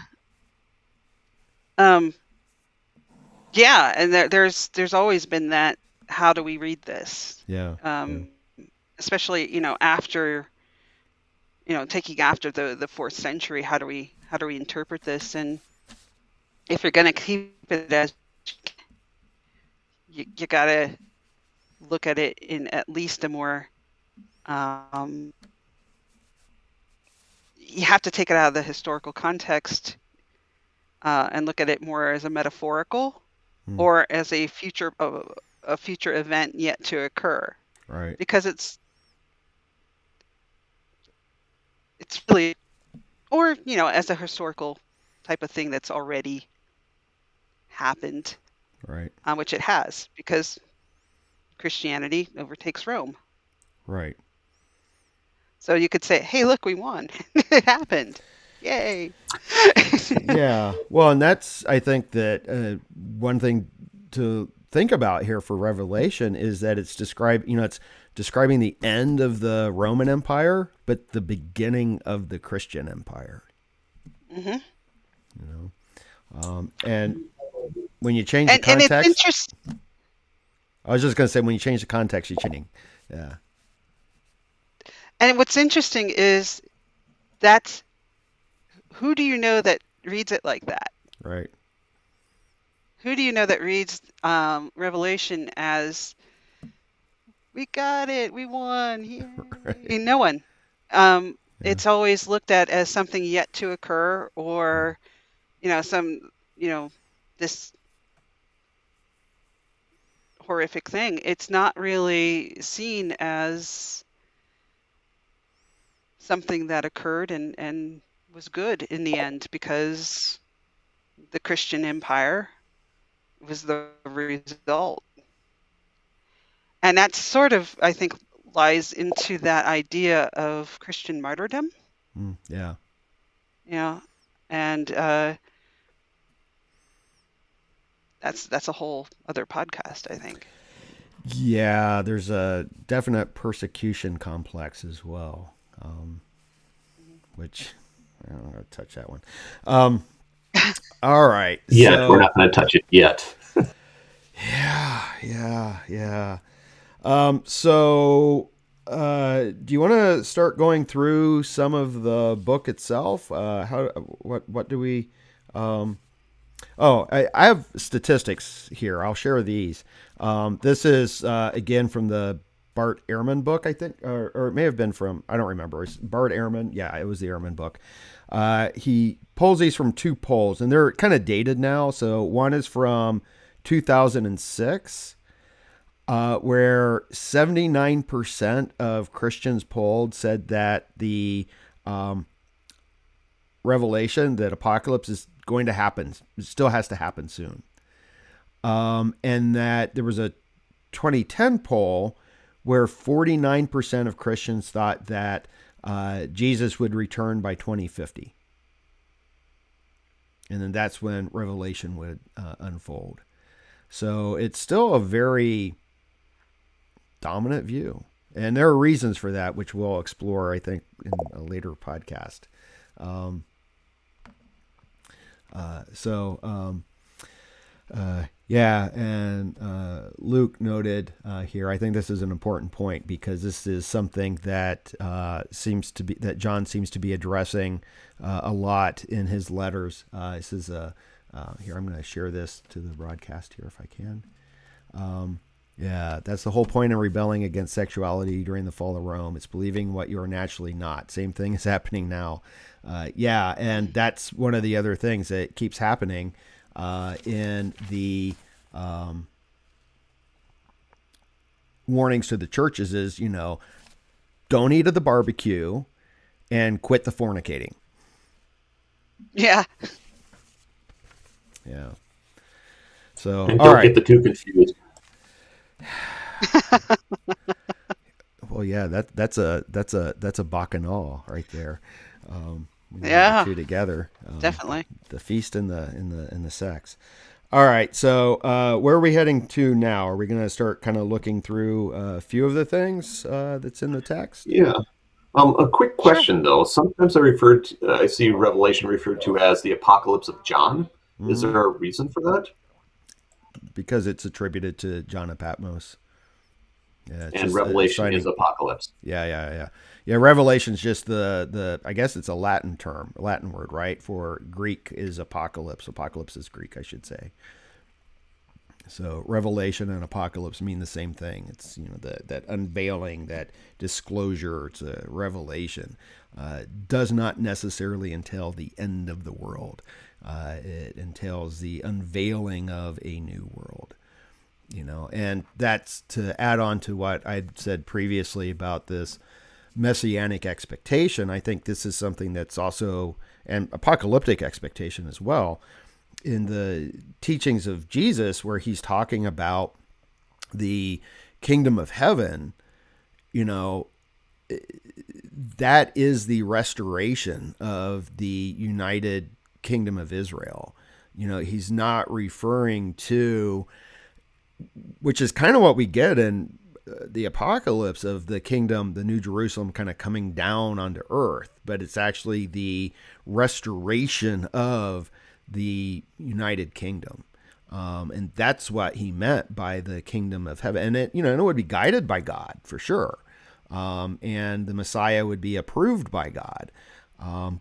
[SPEAKER 3] Yeah, and there's always been that. How do we read this? Especially after taking after the 4th century. How do we interpret this? And if you're going to keep it as you got to look at it in at least a more. You have to take it out of the historical context and look at it more as a metaphorical or as a future event yet to occur.
[SPEAKER 1] Right.
[SPEAKER 3] Because it's really, or as a historical type of thing that's already happened.
[SPEAKER 1] Right.
[SPEAKER 3] Which it has, because Christianity overtakes Rome.
[SPEAKER 1] Right.
[SPEAKER 3] So you could say, hey, look, we won. It happened. Yay.
[SPEAKER 1] Yeah. Well, and that's, I think that one thing to think about here for Revelation is that it's describing the end of the Roman Empire, but the beginning of the Christian Empire. And when you change the context,
[SPEAKER 3] and it's interesting.
[SPEAKER 1] I was just going to say, when you change the context, you're changing. Yeah.
[SPEAKER 3] And what's interesting is that's who do you know that reads it like that?
[SPEAKER 1] Right.
[SPEAKER 3] Who do you know that reads Revelation as we got it, we won? Right. No one. It's always looked at as something yet to occur, or this horrific thing. It's not really seen as something that occurred and was good in the end, because the Christian Empire was the result. And that sort of, I think, lies into that idea of Christian martyrdom.
[SPEAKER 1] Yeah.
[SPEAKER 3] And that's a whole other podcast, I think.
[SPEAKER 1] Yeah, there's a definite persecution complex as well, which I don't want to touch that one. All right.
[SPEAKER 2] Yeah, we're not going to touch it yet.
[SPEAKER 1] Yeah. So do you want to start going through some of the book itself? What do we? I have statistics here. I'll share these. This is again from the Bart Ehrman book, I think, or it may have been from, I don't remember. It's Bart Ehrman. Yeah, it was the Ehrman book. He pulls these from 2 polls, and they're kind of dated now. So one is from 2006, where 79% of Christians polled said that the Revelation, that apocalypse is going to happen. It still has to happen soon. And that there was a 2010 poll where 49% of Christians thought that Jesus would return by 2050. And then that's when Revelation would unfold. So it's still a very dominant view. And there are reasons for that, which we'll explore, I think, in a later podcast. Yeah, and Luke noted here, I think this is an important point because this is something that John seems to be addressing a lot in his letters. This is here, I'm going to share this to the broadcast here if I can. Yeah, that's the whole point of rebelling against sexuality during the fall of Rome. It's believing what you are naturally not. Same thing is happening now. Yeah, and that's one of the other things that keeps happening in the warnings to the churches is, don't eat at the barbecue and quit the fornicating.
[SPEAKER 3] Yeah.
[SPEAKER 1] Yeah. So,
[SPEAKER 2] and
[SPEAKER 1] all
[SPEAKER 2] don't
[SPEAKER 1] right.
[SPEAKER 2] get the two confused.
[SPEAKER 1] Well, yeah, that's a bacchanal right there.
[SPEAKER 3] Yeah.
[SPEAKER 1] The two together.
[SPEAKER 3] Definitely.
[SPEAKER 1] The feast and the sex. All right. So, where are we heading to now? Are we going to start kind of looking through a few of the things that's in the text?
[SPEAKER 2] Yeah. A quick question though. Sometimes I see Revelation referred to as the Apocalypse of John. Is there a reason for that?
[SPEAKER 1] Because it's attributed to John of Patmos. Yeah,
[SPEAKER 2] and Revelation is apocalypse.
[SPEAKER 1] Yeah. Revelation's just the I guess it's a Latin term, a Latin word, right? For Greek is apocalypse. Apocalypse is Greek, I should say. So Revelation and apocalypse mean the same thing. It's that unveiling, that disclosure. It's a revelation. Does not necessarily entail the end of the world. It entails the unveiling of a new world. And that's to add on to what I'd said previously about this messianic expectation. I think this is something that's also an apocalyptic expectation as well in the teachings of Jesus, where he's talking about the kingdom of heaven. That is the restoration of the united kingdom of Israel. He's not referring to, which is kind of what we get in the apocalypse of the kingdom, the New Jerusalem kind of coming down onto earth, but it's actually the restoration of the united kingdom. And that's what he meant by the kingdom of heaven. And it would be guided by God for sure. And the Messiah would be approved by God.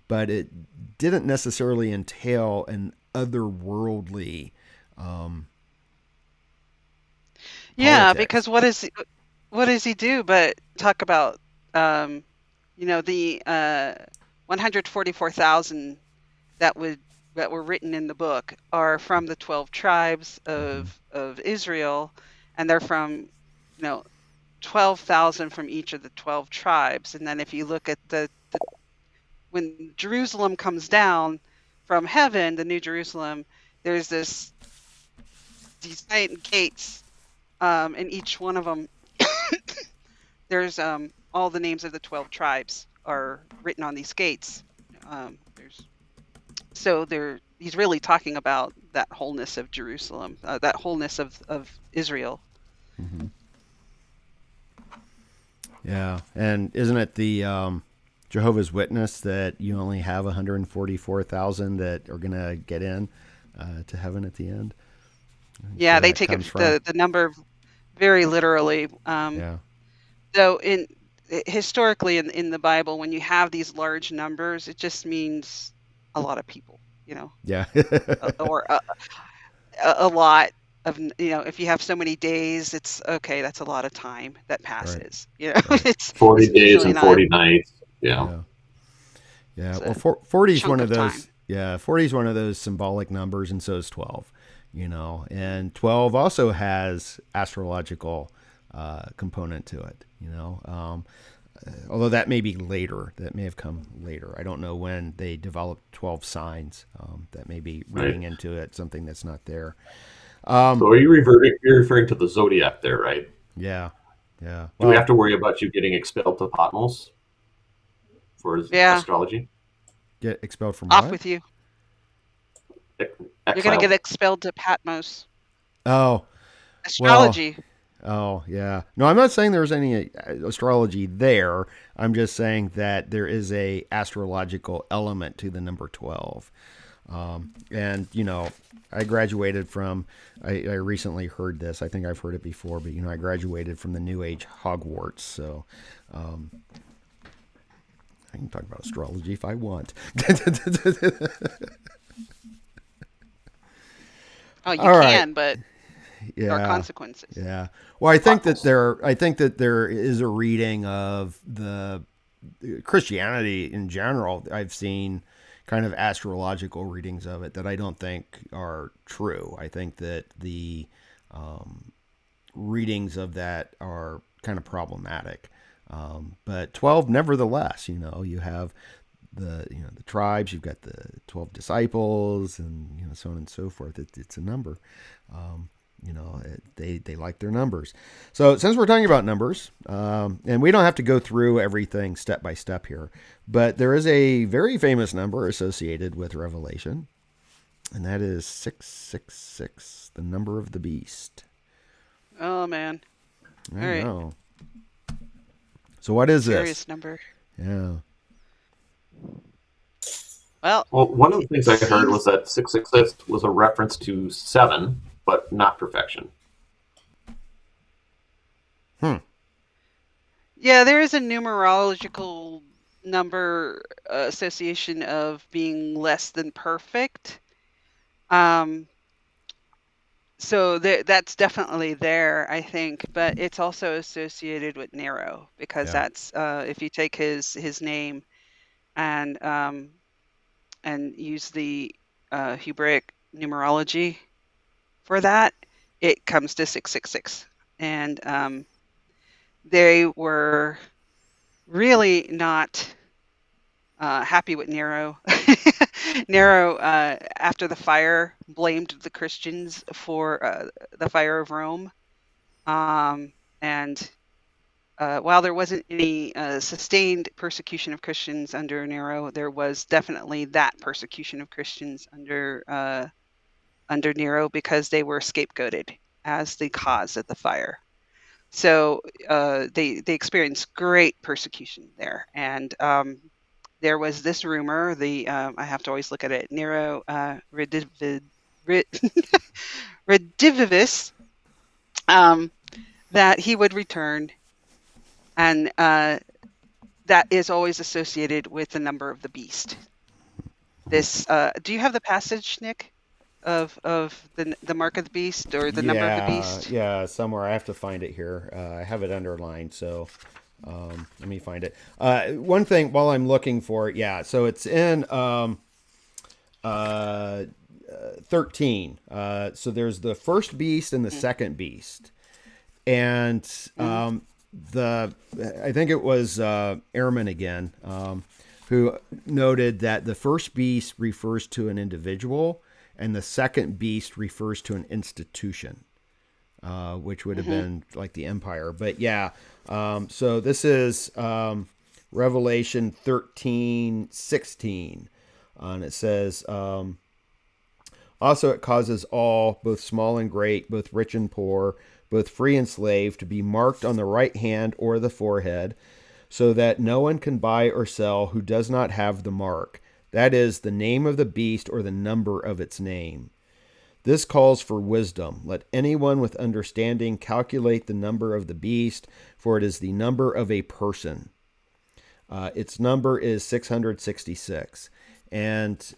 [SPEAKER 1] But it didn't necessarily entail an otherworldly,
[SPEAKER 3] yeah,
[SPEAKER 1] politics.
[SPEAKER 3] because what does he do but talk about the 144,000 that were written in the book are from the 12 tribes of Israel, and they're from 12,000 from each of the 12 tribes. And then if you look at when Jerusalem comes down from heaven, the New Jerusalem, there's these giant gates. And each one of them, there's all the names of the 12 tribes are written on these gates. He's really talking about that wholeness of Jerusalem, that wholeness of Israel.
[SPEAKER 1] Mm-hmm. Yeah, and isn't it the Jehovah's Witness that you only have 144,000 that are going to get in to heaven at the end?
[SPEAKER 3] Yeah, they take the number very literally.
[SPEAKER 1] Yeah.
[SPEAKER 3] So historically in the Bible, when you have these large numbers, it just means a lot of people,
[SPEAKER 1] Yeah.
[SPEAKER 3] or a lot of, if you have so many days, it's okay. That's a lot of time that passes.
[SPEAKER 1] Right.
[SPEAKER 3] It's
[SPEAKER 2] 40 days and 40 nights. Yeah.
[SPEAKER 1] Yeah. Well, 40 is one of those.
[SPEAKER 3] Time.
[SPEAKER 1] Yeah, 40 is one of those symbolic numbers, and so is 12. And 12 also has astrological component to it. Although that may be later, that may have come later. I don't know when they developed 12 signs. That may be reading into it something that's not there.
[SPEAKER 2] So you're referring to the zodiac there, right?
[SPEAKER 1] Yeah.
[SPEAKER 2] Do we have to worry about you getting expelled to Patmos? for
[SPEAKER 3] Yeah.
[SPEAKER 2] astrology.
[SPEAKER 1] Get expelled from
[SPEAKER 3] Off
[SPEAKER 1] what?
[SPEAKER 3] with you. You're
[SPEAKER 2] Exiled.
[SPEAKER 3] going to get expelled to Patmos.
[SPEAKER 1] Oh, well,
[SPEAKER 3] Astrology.
[SPEAKER 1] oh, yeah. No, I'm not saying there's any astrology there. I'm just saying that there is a astrological element to the number 12. And, you know, I graduated from, I recently heard this. I think I've heard it before, but, you know, I graduated from the New Age Hogwarts. So I can talk about astrology if I want.
[SPEAKER 3] Oh, you
[SPEAKER 1] All right.
[SPEAKER 3] can, but there are
[SPEAKER 1] Yeah.
[SPEAKER 3] consequences.
[SPEAKER 1] Yeah. Well, I think that there is a reading of the Christianity in general. I've seen kind of astrological readings of it that I don't think are true. I think that the readings of that are kind of problematic. But 12, nevertheless, you know, you have the tribes, you've got the 12 disciples, and so on and so forth. It's a number. They like their numbers. So since we're talking about numbers, and we don't have to go through everything step by step here, but there is a very famous number associated with Revelation, and that is 666, the number of the beast.
[SPEAKER 3] Oh, man.
[SPEAKER 1] I
[SPEAKER 3] All right.
[SPEAKER 1] know. So what is
[SPEAKER 3] Serious
[SPEAKER 1] this?
[SPEAKER 3] number.
[SPEAKER 1] Yeah.
[SPEAKER 3] Well,
[SPEAKER 2] one of the things I
[SPEAKER 3] it
[SPEAKER 2] heard
[SPEAKER 3] seems-
[SPEAKER 2] was that 666 was a reference to 7, but not perfection.
[SPEAKER 3] Yeah, there is a numerological number association of being less than perfect. So that's definitely there, I think, but it's also associated with Nero because
[SPEAKER 1] Yeah.
[SPEAKER 3] that's if you take his name and use the Hebraic numerology for that, it comes to 666, and they were really not happy with Nero. Nero, after the fire, blamed the Christians for the fire of Rome. And while there wasn't any sustained persecution of Christians under Nero, there was definitely that persecution of Christians under Nero because they were scapegoated as the cause of the fire. So they experienced great persecution there, and there was this rumor. I have to always look at it. Nero Redivivus, that he would return, and that is always associated with the number of the beast. This do you have the passage, Nick, of the mark of the beast or the number of the beast?
[SPEAKER 1] Yeah, somewhere. I have to find it here. I have it underlined, so let me find it. One thing while I'm looking for it, yeah, so it's in 13. So there's the first beast and the second beast. And I think it was Ehrman again, who noted that the first beast refers to an individual and the second beast refers to an institution, which would have been like the empire. But yeah, so this is Revelation 13:16. And it says, also it causes all, both small and great, both rich and poor, both free and slave, to be marked on the right hand or the forehead, so that no one can buy or sell who does not have the mark, that is, the name of the beast or the number of its name. This calls for wisdom. Let anyone with understanding calculate the number of the beast, for it is the number of a person. Its number is 666. And,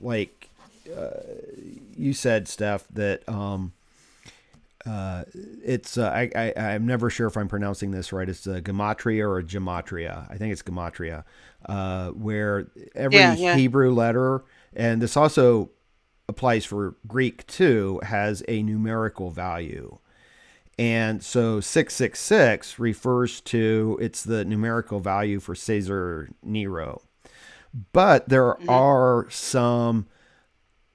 [SPEAKER 1] like you said, Steph, that it's I'm never sure if I'm pronouncing this right. It's a gematria or a gematria. I think it's gematria, where every Hebrew letter, and this also applies for Greek too, has a numerical value. And so 666 refers to, it's the numerical value for Caesar Nero. But there are some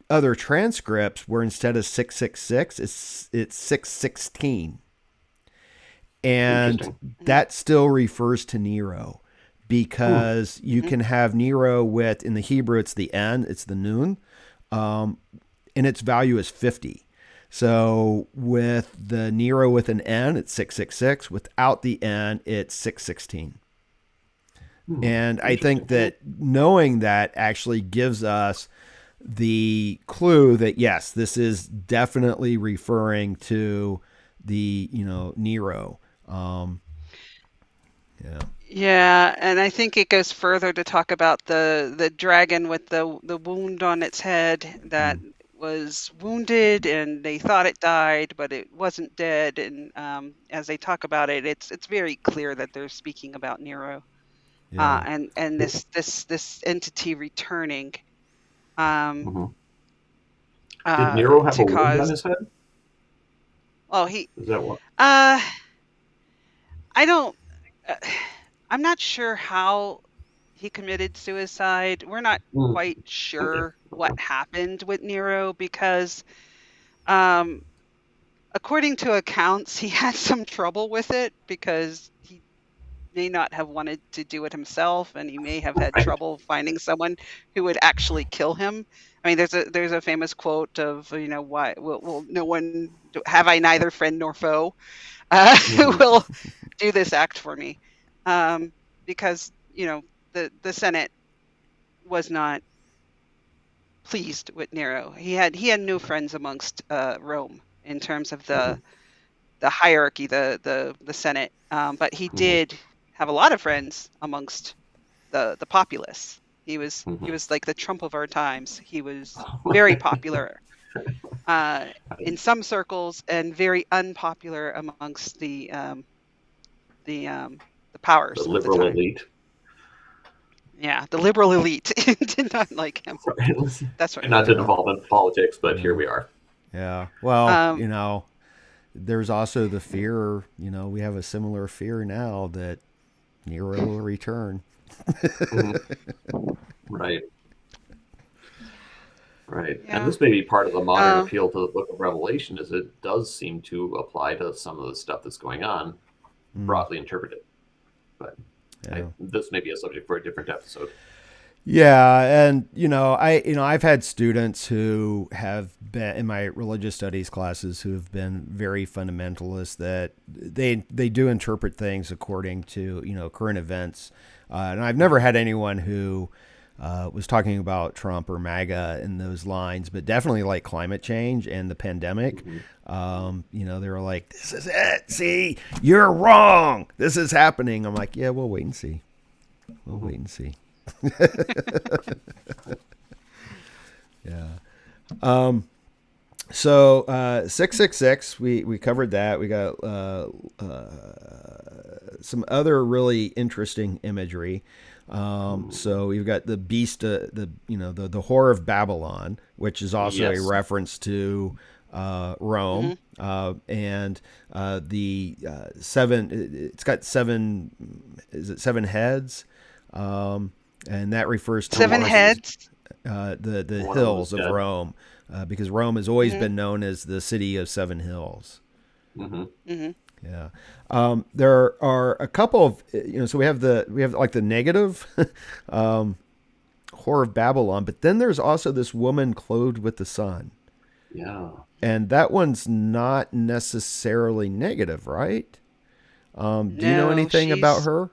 [SPEAKER 1] other transcripts where instead of 666, it's 616. And that still refers to Nero. because you can have Nero with, in the Hebrew, it's the N, it's the Nun, and its value is 50. So with the Nero with an N, it's 666. Without the N, it's 616. And I think that knowing that actually gives us the clue that, yes, this is definitely referring to the, Nero. Yeah.
[SPEAKER 3] Yeah, and I think it goes further to talk about the dragon with the wound on its head that was wounded, and they thought it died, but it wasn't dead. And as they talk about it, it's very clear that they're speaking about Nero,
[SPEAKER 1] Yeah.
[SPEAKER 3] and this entity returning, um,
[SPEAKER 2] Did Nero have
[SPEAKER 3] to
[SPEAKER 2] a wound on
[SPEAKER 3] cause.
[SPEAKER 2] his head?
[SPEAKER 3] Well,
[SPEAKER 2] Is that what?
[SPEAKER 3] I don't. Uh, I'm not sure how he committed suicide. We're not quite
[SPEAKER 2] Okay.
[SPEAKER 3] sure what happened with Nero because, um, according to accounts, he had some trouble with it because he may not have wanted to do it himself, and he may have had
[SPEAKER 2] Right.
[SPEAKER 3] trouble finding someone who would actually kill him. I mean, there's a famous quote of, why will no one have I neither friend nor foe who will do this act for me, because the Senate was not pleased with Nero. He had no friends amongst Rome in terms of the hierarchy, the Senate, but he did have a lot of friends amongst the populace. He was like the Trump of our times. He was very popular in some circles and very unpopular amongst the
[SPEAKER 2] The
[SPEAKER 3] powers of the
[SPEAKER 2] liberal
[SPEAKER 3] time.
[SPEAKER 2] elite.
[SPEAKER 3] Yeah, the liberal elite did not like him. That's right.
[SPEAKER 2] Not to devolve into politics, but here we are.
[SPEAKER 1] Yeah. Well,
[SPEAKER 3] Um,
[SPEAKER 1] there's also the fear, we have a similar fear now that Nero will return.
[SPEAKER 2] Right. Right.
[SPEAKER 3] Yeah.
[SPEAKER 2] And this may be part of the modern
[SPEAKER 3] Um,
[SPEAKER 2] appeal to the book of Revelation, is it does seem to apply to some of the stuff that's going on, broadly interpreted. But
[SPEAKER 1] Yeah.
[SPEAKER 2] this may be a subject for a different episode.
[SPEAKER 1] Yeah, and I've had students who have been in my religious studies classes who have been very fundamentalist, that they do interpret things according to current events, and I've never had anyone who was talking about Trump or MAGA in those lines, but definitely like climate change and the pandemic. They were like, "This is it. See, you're wrong. This is happening." I'm like, "Yeah, we'll wait and see. We'll wait and see." Yeah. So 666, we covered that. We got some other really interesting imagery. So we've got the beast, the whore of Babylon, which is also
[SPEAKER 2] Yes.
[SPEAKER 1] a reference to Rome, and the seven. It's got seven. Is it seven heads? And that refers to
[SPEAKER 3] Seven heads.
[SPEAKER 1] the
[SPEAKER 2] One of
[SPEAKER 1] hills
[SPEAKER 2] them's
[SPEAKER 1] of
[SPEAKER 2] dead.
[SPEAKER 1] Rome, because Rome has always been known as the city of seven hills. Yeah. There are a couple of, so we have like the negative whore of Babylon, but then there's also this woman clothed with the sun.
[SPEAKER 2] Yeah.
[SPEAKER 1] And that one's not necessarily negative, right? Do you know
[SPEAKER 3] No,
[SPEAKER 1] anything about
[SPEAKER 3] she's
[SPEAKER 1] her?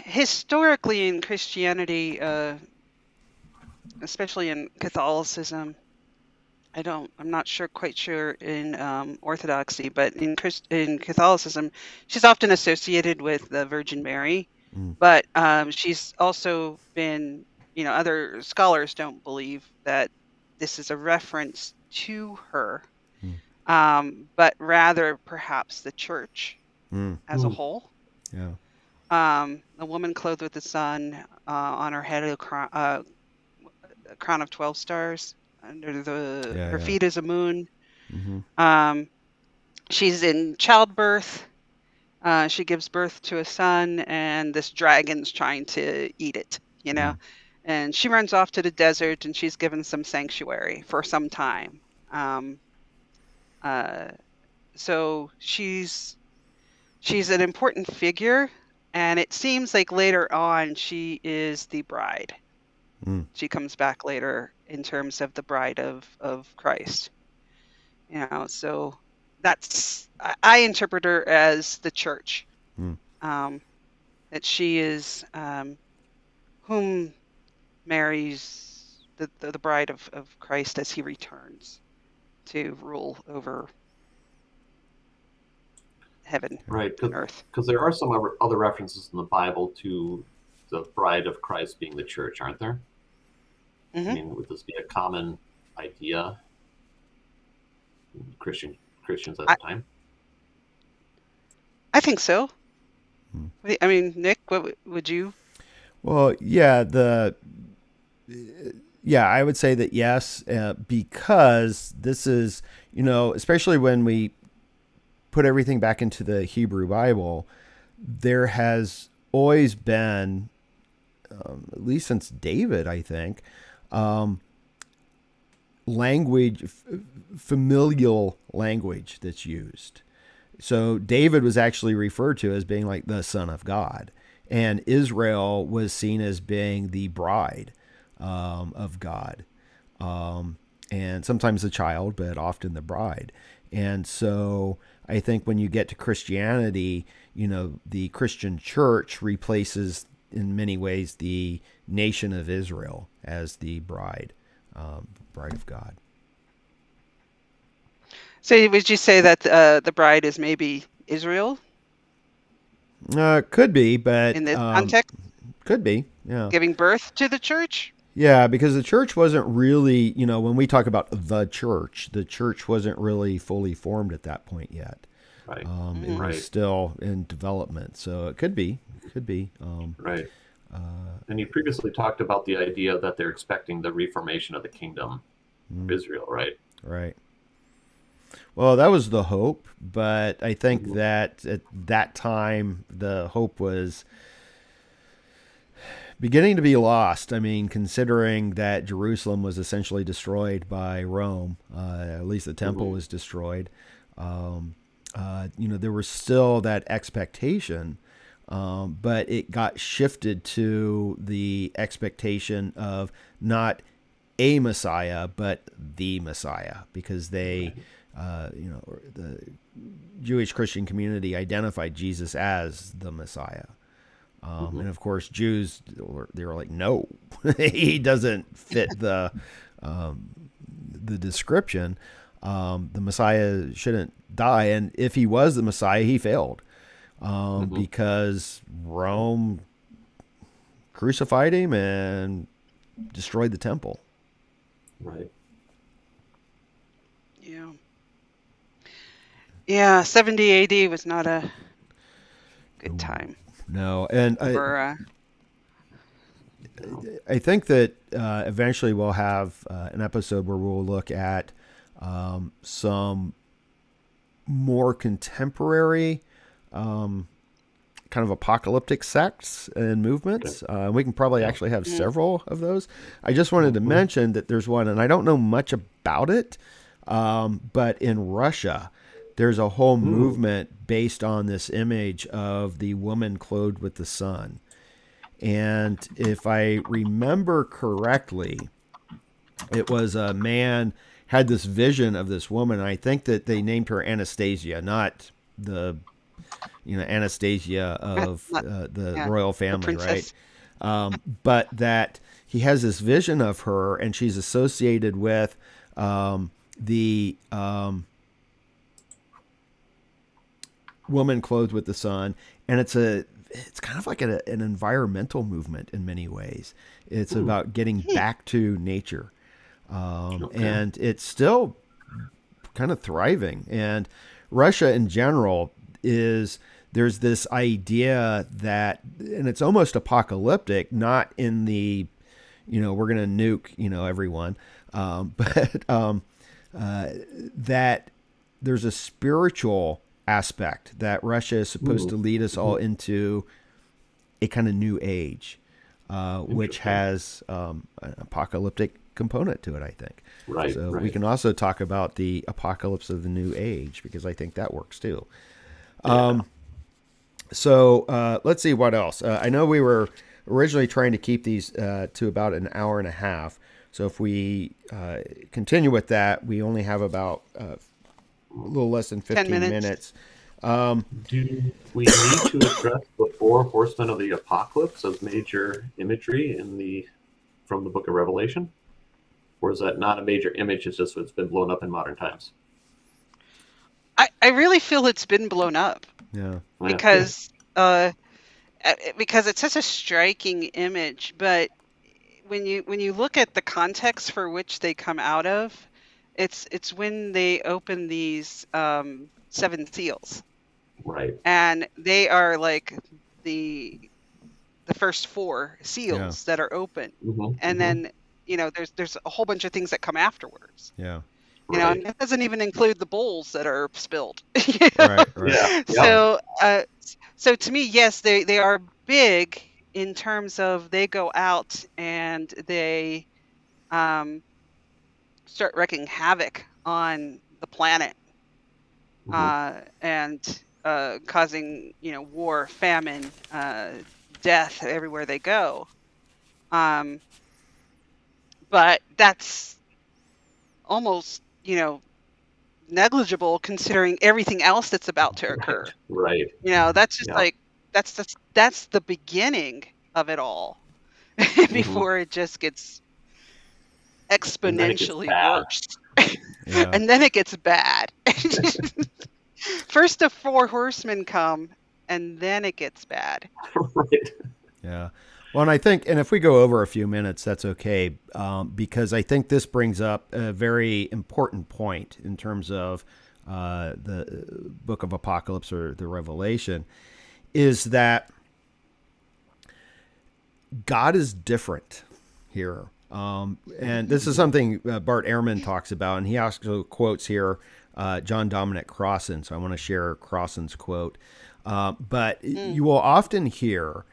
[SPEAKER 3] historically in Christianity, especially in Catholicism. I'm not quite sure in Orthodoxy, but in Catholicism, she's often associated with the Virgin Mary. But she's also been, other scholars don't believe that this is a reference to her, but rather perhaps the church as a whole.
[SPEAKER 1] Yeah.
[SPEAKER 3] A woman clothed with the sun, on her head a crown of 12 stars. Under her feet is a moon. She's in childbirth. She gives birth to a son, and this dragon's trying to eat it, and she runs off to the desert, and she's given some sanctuary for some time. So she's an important figure And it seems like later on she is the bride.
[SPEAKER 1] Mm.
[SPEAKER 3] She comes back later in terms of the bride of Christ. So I interpret her as the church.
[SPEAKER 1] Mm.
[SPEAKER 3] That she is whom marries the bride of Christ as he returns to rule over heaven
[SPEAKER 2] Right,
[SPEAKER 3] and earth.
[SPEAKER 2] because there are some other references in the Bible to the bride of Christ being the church, aren't there?
[SPEAKER 3] Mm-hmm.
[SPEAKER 2] I mean, would this be a common idea in Christians at the time?
[SPEAKER 3] I think so.
[SPEAKER 1] Hmm.
[SPEAKER 3] I mean, Nick, what would you?
[SPEAKER 1] Well, yeah, I would say that yes, because this is, especially when we put everything back into the Hebrew Bible, there has always been, at least since David, I think, familial language that's used. So David was actually referred to as being like the son of God, and Israel was seen as being the bride of God, and sometimes the child, but often the bride. And so I think when you get to Christianity, the Christian church replaces in many ways the nation of Israel as the bride of God.
[SPEAKER 3] So would you say that the bride is maybe Israel
[SPEAKER 1] Could be, but
[SPEAKER 3] in this context,
[SPEAKER 1] could be, yeah.
[SPEAKER 3] giving birth to the church?
[SPEAKER 1] Yeah, because the church wasn't really, when we talk about the church wasn't really fully formed at that point yet.
[SPEAKER 2] Right.
[SPEAKER 1] It was still in development, so it could be.
[SPEAKER 2] Right. And you previously talked about the idea that they're expecting the reformation of the kingdom of Israel, right?
[SPEAKER 1] Right. Well, that was the hope, but I think that at that time the hope was beginning to be lost. I mean, considering that Jerusalem was essentially destroyed by Rome, at least the temple was destroyed. There was still that expectation, but it got shifted to the expectation of not a Messiah, but the Messiah, because the Jewish Christian community identified Jesus as the Messiah. And of course, Jews, they were like, no, he doesn't fit the description. The Messiah shouldn't die. And if he was the Messiah, he failed because Rome crucified him and destroyed the temple.
[SPEAKER 2] Right.
[SPEAKER 3] Yeah. Yeah, 70 AD was not a good time.
[SPEAKER 1] No, and I think that eventually we'll have an episode where we'll look at some more contemporary kind of apocalyptic sects and movements. We can probably actually have several of those. I just wanted to mention that there's one, and I don't know much about it, but in Russia, there's a whole movement based on this image of the woman clothed with the sun. And if I remember correctly, it was a man had this vision of this woman. I think that they named her Anastasia, not the Anastasia of the royal family, right? But that he has this vision of her, and she's associated with the woman clothed with the sun, and it's kind of like an environmental movement in many ways. It's about getting back to nature, and it's still kind of thriving. And Russia in general there's this idea that, and it's almost apocalyptic, not in the we're going to nuke everyone, but that there's a spiritual aspect that Russia is supposed to lead us all into a kind of new age, which has an apocalyptic component to it, I think.
[SPEAKER 2] Right.
[SPEAKER 1] So we can also talk about the apocalypse of the new age, because I think that works too. So let's see what else. I know we were originally trying to keep these to about an hour and a half. So if we continue with that, we only have about a little less than
[SPEAKER 3] 10
[SPEAKER 1] 15
[SPEAKER 3] minutes.
[SPEAKER 2] Do we need to address the four horsemen of the apocalypse as major imagery from the book of Revelation? Or is that not a major image? It's just it's been blown up in modern times?
[SPEAKER 3] I really feel it's been blown up
[SPEAKER 1] Yeah.
[SPEAKER 3] because it's such a striking image. But when you look at the context for which they come out of, it's when they open these seven seals,
[SPEAKER 2] Right.
[SPEAKER 3] and they are like the first four seals that are open, and then there's a whole bunch of things that come afterwards.
[SPEAKER 1] Yeah.
[SPEAKER 3] And that doesn't even include the bowls that are spilled.
[SPEAKER 1] Right.
[SPEAKER 2] Yeah.
[SPEAKER 3] So to me, yes, they are big in terms of they go out and they start wreaking havoc on the planet, and causing war, famine, death everywhere they go. But that's almost negligible considering everything else that's about to occur.
[SPEAKER 2] Right.
[SPEAKER 3] That's just like that's the beginning of it all before it just gets exponentially worse. And then it gets bad. First the four horsemen come, and then it gets bad.
[SPEAKER 2] Right.
[SPEAKER 1] Yeah. Well, and I think, and if we go over a few minutes, that's okay, because I think this brings up a very important point in terms of the book of Apocalypse or the Revelation, is that God is different here. And this is something Bart Ehrman talks about, and he also quotes here John Dominic Crossan, so I want to share Crossan's quote. But you will often hear,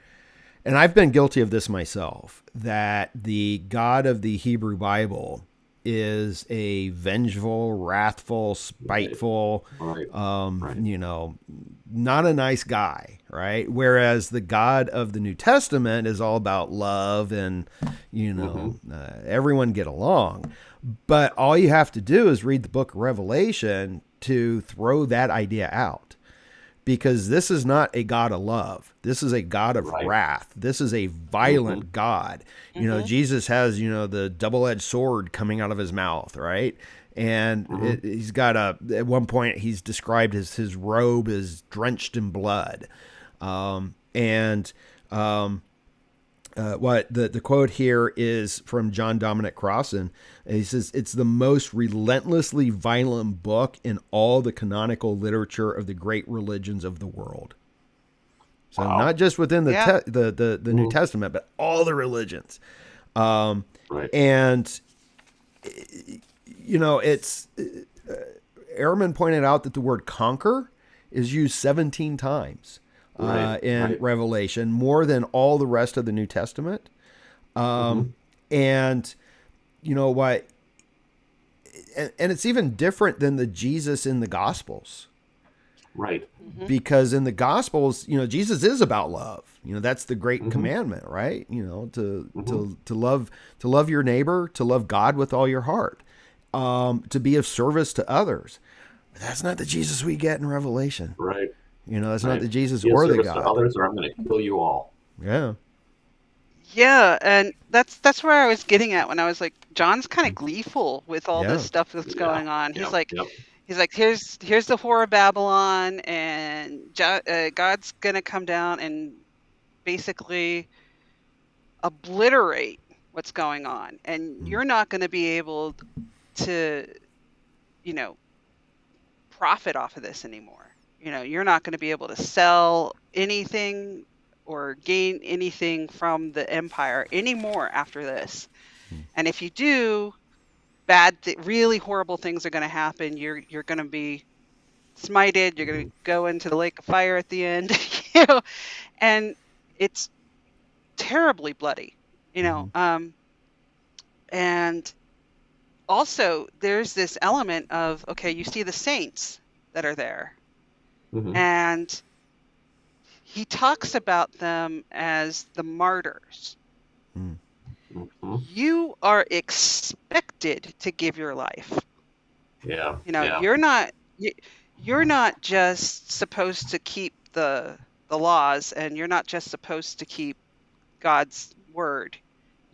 [SPEAKER 1] and I've been guilty of this myself, that the God of the Hebrew Bible is a vengeful, wrathful, spiteful, not a nice guy, right? Whereas the God of the New Testament is all about love and, everyone get along. But all you have to do is read the book of Revelation to throw that idea out. Because this is not a God of love. This is a God of wrath. This is a violent God. Jesus has, the double-edged sword coming out of his mouth, right? And he's got at one point, he's described as his robe is drenched in blood. What the quote here is from John Dominic Crossan. He says, "It's the most relentlessly violent book in all the canonical literature of the great religions of the world." So not just within the New Testament, but all the religions. And it's Ehrman pointed out that the word conquer is used 17 times. In Revelation, more than all the rest of the New Testament. And you know what? And it's even different than the Jesus in the Gospels.
[SPEAKER 2] Right.
[SPEAKER 1] Because in the Gospels, Jesus is about love. That's the great commandment, right? To love your neighbor, to love God with all your heart, to be of service to others. But that's not the Jesus we get in Revelation.
[SPEAKER 2] Right.
[SPEAKER 1] That's not the Jesus
[SPEAKER 2] or
[SPEAKER 1] the God.
[SPEAKER 2] To others, or I'm going to kill you all.
[SPEAKER 1] Yeah.
[SPEAKER 3] Yeah, and that's where I was getting at when I was like, John's kind of gleeful with all this stuff that's going on. He's like, here's the whore of Babylon, and God's going to come down and basically obliterate what's going on, and you're not going to be able to, profit off of this anymore. You're not going to be able to sell anything or gain anything from the empire anymore after this. And if you do, really horrible things are going to happen. You're going to be smited. You're going to go into the lake of fire at the end, and it's terribly bloody, and also there's this element of, okay, you see the saints that are there. And he talks about them as the martyrs.
[SPEAKER 2] Mm-hmm.
[SPEAKER 3] You are expected to give your life.
[SPEAKER 2] Yeah.
[SPEAKER 3] You know,
[SPEAKER 2] Yeah.
[SPEAKER 3] you're not just supposed to keep the laws, and you're not just supposed to keep God's word.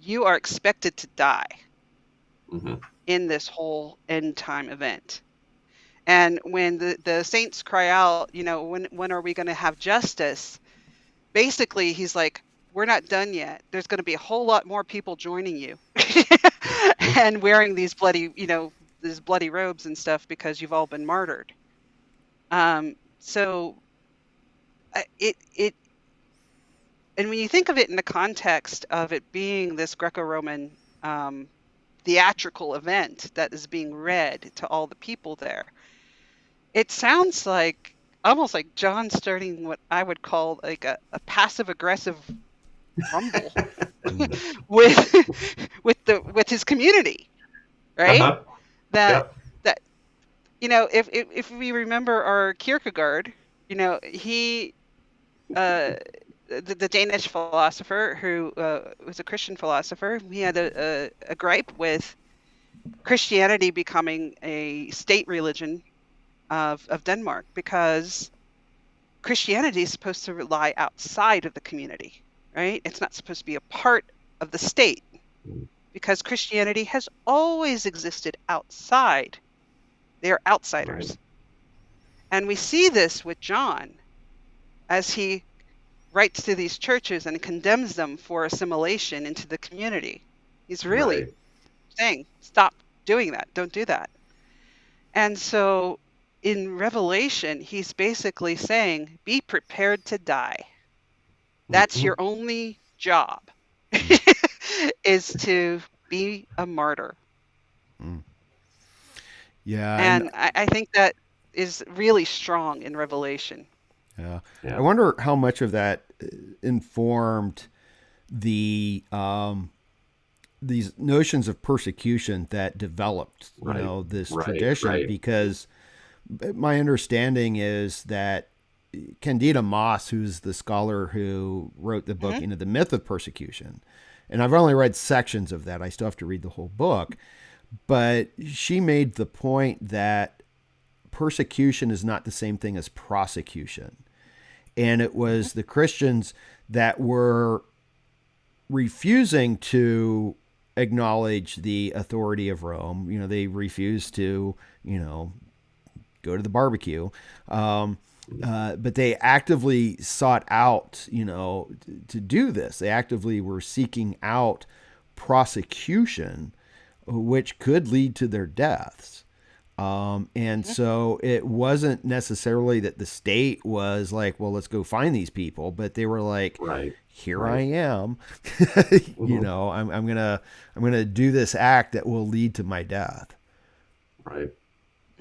[SPEAKER 3] You are expected to die
[SPEAKER 2] Mm-hmm.
[SPEAKER 3] in this whole end time event. And when the saints cry out, you know, when are we going to have justice? Basically, he's like, we're not done yet. There's going to be a whole lot more people joining you and wearing these bloody, you know, these bloody robes and stuff because you've all been martyred. So it and when you think of it in the context of it being this Greco-Roman theatrical event that is being read to all the people there, it sounds like almost like John starting what I would call like a passive aggressive rumble with with his community, right?
[SPEAKER 2] Uh-huh.
[SPEAKER 3] That
[SPEAKER 2] Yep.
[SPEAKER 3] that you know, if we remember our Kierkegaard, you know, he the Danish philosopher who was a Christian philosopher, he had a gripe with Christianity becoming a state religion of Denmark, because Christianity is supposed to lie outside of the community, right? It's not supposed to be a part of the state, because Christianity has always existed outside. They are outsiders.
[SPEAKER 2] Right.
[SPEAKER 3] And we see this with John as he writes to these churches and condemns them for assimilation into the community. He's really
[SPEAKER 2] Right.
[SPEAKER 3] saying, stop doing that. Don't do that. And so in Revelation, he's basically saying, be prepared to die. That's
[SPEAKER 2] Mhm.
[SPEAKER 3] your only job, is to be a martyr.
[SPEAKER 1] Yeah.
[SPEAKER 3] And I think that is really strong in Revelation.
[SPEAKER 1] Yeah.
[SPEAKER 2] Yeah.
[SPEAKER 1] I wonder how much of that informed the these notions of persecution that developed, you
[SPEAKER 2] Right.
[SPEAKER 1] know, this
[SPEAKER 2] Right.
[SPEAKER 1] tradition,
[SPEAKER 2] Right.
[SPEAKER 1] because my understanding is that Candida Moss, who's the scholar who wrote the book,
[SPEAKER 3] Mhm.
[SPEAKER 1] you know, The Myth of Persecution, and I've only read sections of that. I still have to read the whole book, but she made the point that persecution is not the same thing as prosecution. And it was the Christians that were refusing to acknowledge the authority of Rome. You know, they refused to, you know, go to the barbecue. But they actively sought out, you know, to do this. They actively were seeking out prosecution, which could lead to their deaths. And so it wasn't necessarily that the state was like, well, let's go find these people, but they were like,
[SPEAKER 2] Right.
[SPEAKER 1] here
[SPEAKER 2] Right.
[SPEAKER 1] I am, you know, I'm gonna do this act that will lead to my death.
[SPEAKER 2] Right.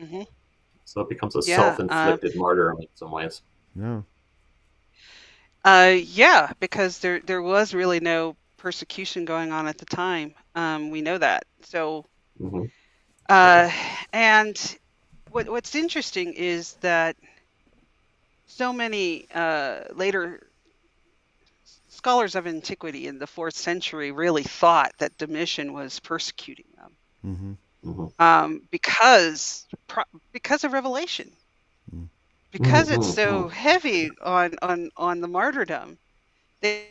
[SPEAKER 3] Mhm.
[SPEAKER 2] So it becomes a
[SPEAKER 3] Yeah,
[SPEAKER 2] self-inflicted martyrdom in some ways.
[SPEAKER 1] No.
[SPEAKER 3] Yeah, because there was really no persecution going on at the time. We know that. So,
[SPEAKER 2] Hmm.
[SPEAKER 3] and what's interesting is that so many later scholars of antiquity in the 4th century really thought that Domitian was persecuting them because of Revelation, because it's so heavy on the martyrdom. They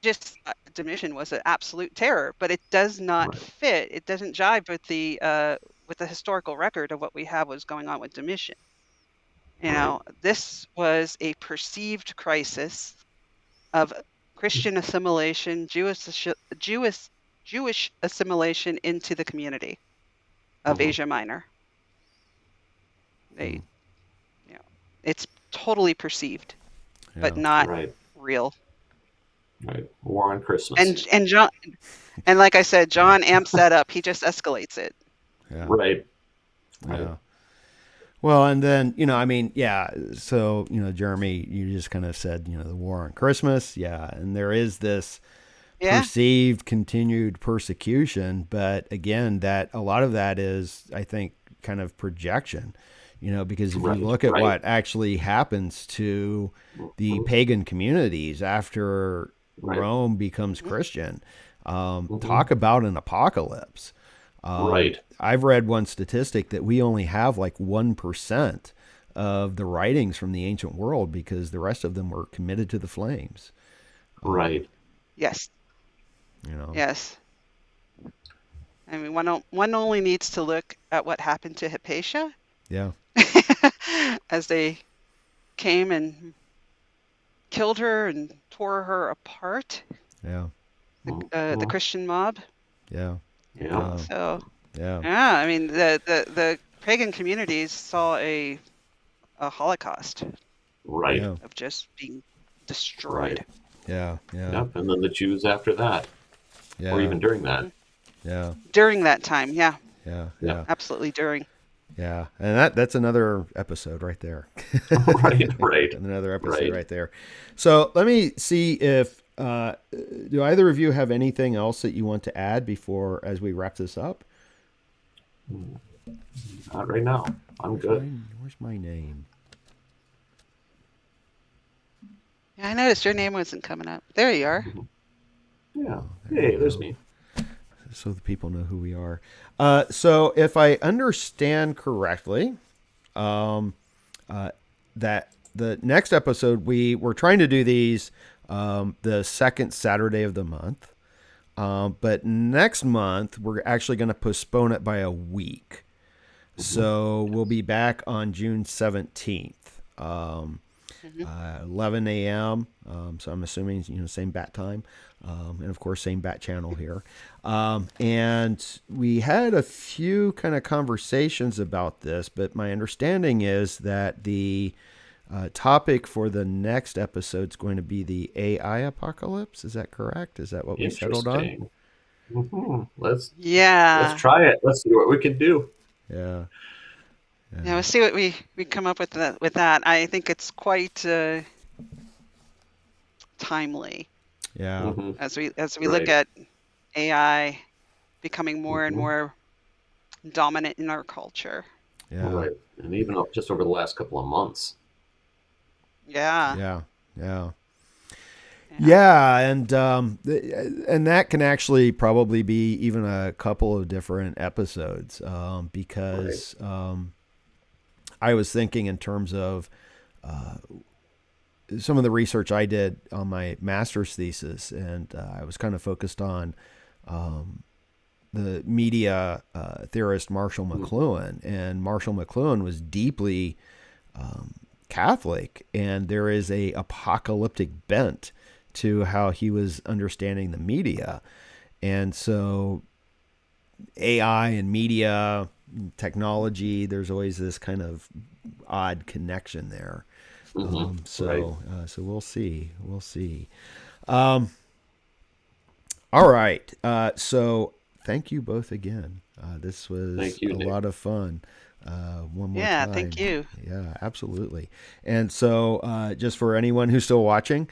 [SPEAKER 3] just thought Domitian was an absolute terror, but it does not
[SPEAKER 2] Right.
[SPEAKER 3] fit. It doesn't jive with the historical record of what we have was going on with Domitian. You know, this was a perceived crisis of Christian assimilation, Jewish assimilation into the community of Asia Minor. They, you know, it's totally perceived, but
[SPEAKER 1] Yeah.
[SPEAKER 3] not
[SPEAKER 2] Right.
[SPEAKER 3] real.
[SPEAKER 2] Right. War on Christmas.
[SPEAKER 3] And John, and like I said, John amps that up. He just escalates it.
[SPEAKER 1] Yeah.
[SPEAKER 2] Right.
[SPEAKER 1] Yeah. Well, and then, you know, I mean, yeah. So, you know, Jeremy, you just kind of said, you know, the war on Christmas. Yeah. And there is this
[SPEAKER 3] Yeah.
[SPEAKER 1] perceived continued persecution. But again, that a lot of that is, I think, kind of projection. because if
[SPEAKER 2] Right,
[SPEAKER 1] you look at
[SPEAKER 2] right.
[SPEAKER 1] what actually happens to the pagan communities after
[SPEAKER 2] Right.
[SPEAKER 1] Rome becomes Christian,
[SPEAKER 2] Mm-hmm.
[SPEAKER 1] talk about an apocalypse.
[SPEAKER 2] Right.
[SPEAKER 1] I've read one statistic that we only have like 1% of the writings from the ancient world because the rest of them were committed to the flames.
[SPEAKER 2] Right.
[SPEAKER 3] Yes.
[SPEAKER 1] You know.
[SPEAKER 3] Yes. I mean, one only needs to look at what happened to Hypatia
[SPEAKER 1] Yeah.
[SPEAKER 3] as they came and killed her and tore her apart,
[SPEAKER 1] Yeah.
[SPEAKER 3] the Christian mob.
[SPEAKER 1] Yeah.
[SPEAKER 2] Yeah.
[SPEAKER 3] So,
[SPEAKER 1] Yeah.
[SPEAKER 3] yeah, I mean, the pagan communities saw a Holocaust
[SPEAKER 2] Right.
[SPEAKER 1] Yeah.
[SPEAKER 3] of just being destroyed.
[SPEAKER 2] Right.
[SPEAKER 1] Yeah. Yeah.
[SPEAKER 2] Yep. And then the Jews after that,
[SPEAKER 1] Yeah.
[SPEAKER 2] or even during that.
[SPEAKER 1] Yeah.
[SPEAKER 3] During that time, yeah,
[SPEAKER 1] Yeah.
[SPEAKER 2] Yeah.
[SPEAKER 1] Yeah.
[SPEAKER 3] absolutely during.
[SPEAKER 1] Yeah. And that's another episode right there.
[SPEAKER 2] Right. Right.
[SPEAKER 1] Another episode
[SPEAKER 2] Right.
[SPEAKER 1] right there. So let me see if do either of you have anything else that you want to add before as we wrap this up?
[SPEAKER 2] Not right now. I'm good.
[SPEAKER 1] Where's my name?
[SPEAKER 3] Yeah, I noticed your name wasn't coming up. There you are.
[SPEAKER 2] Yeah. Hey, there's me.
[SPEAKER 1] So the people know who we are. So if I understand correctly, that the next episode, we're trying to do these the second Saturday of the month. But next month, we're actually going to postpone it by a week. So we'll be back on June 17th, 11 a.m. So I'm assuming, same bat time. And of course, same bat channel here. And we had a few kind of conversations about this, but my understanding is that the topic for the next episode is going to be the AI apocalypse. Is that correct? Is that what we settled on?
[SPEAKER 2] Interesting. Let's
[SPEAKER 3] Yeah.
[SPEAKER 2] try it. Let's see what we can do.
[SPEAKER 1] Yeah.
[SPEAKER 3] Yeah, we'll see what we come up with that. I think it's quite timely
[SPEAKER 1] Yeah.
[SPEAKER 2] Mhm.
[SPEAKER 3] as we
[SPEAKER 2] Right.
[SPEAKER 3] look at AI becoming more and more dominant in our culture.
[SPEAKER 1] Yeah.
[SPEAKER 2] Right. And even just over the last couple of months.
[SPEAKER 3] Yeah.
[SPEAKER 1] Yeah. Yeah. Yeah, and that can actually probably be even a couple of different episodes because I was thinking in terms of some of the research I did on my master's thesis, and I was kind of focused on the media theorist Marshall McLuhan, and Marshall McLuhan was deeply Catholic, and there is a apocalyptic bent to how he was understanding the media. And so AI and media technology, there's always this kind of odd connection there. So we'll see. All right. So thank you both again. This was
[SPEAKER 2] Thank you,
[SPEAKER 1] a
[SPEAKER 2] Nick.
[SPEAKER 1] lot of fun. One more
[SPEAKER 3] Yeah,
[SPEAKER 1] time.
[SPEAKER 3] thank you.
[SPEAKER 1] Yeah, absolutely. And so just for anyone who's still watching,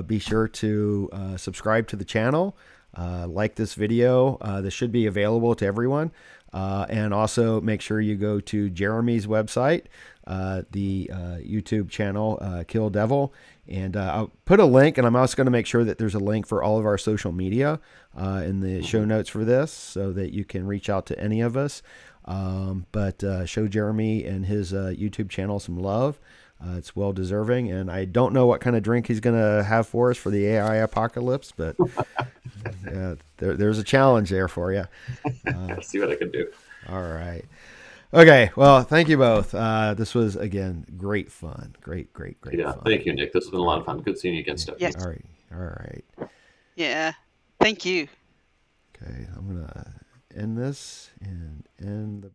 [SPEAKER 1] be sure to subscribe to the channel, like this video. This should be available to everyone. And also make sure you go to Jeremy's website, the YouTube channel, Kill Devil. And I'll put a link, and I'm also going to make sure that there's a link for all of our social media in the show notes for this so that you can reach out to any of us. But show Jeremy and his YouTube channel some love. It's well deserving, and I don't know what kind of drink he's going to have for us for the AI apocalypse, but there's a challenge there for you.
[SPEAKER 2] See what I can do.
[SPEAKER 1] All right. Okay. Well, thank you both. This was, again, great fun. Great
[SPEAKER 2] Yeah.
[SPEAKER 1] fun.
[SPEAKER 2] Thank you, Nick. This has been a lot of fun. Good seeing you again, Stephanie.
[SPEAKER 3] Yes.
[SPEAKER 1] All right.
[SPEAKER 3] Yeah. Thank you.
[SPEAKER 1] Okay. I'm going to end this and end the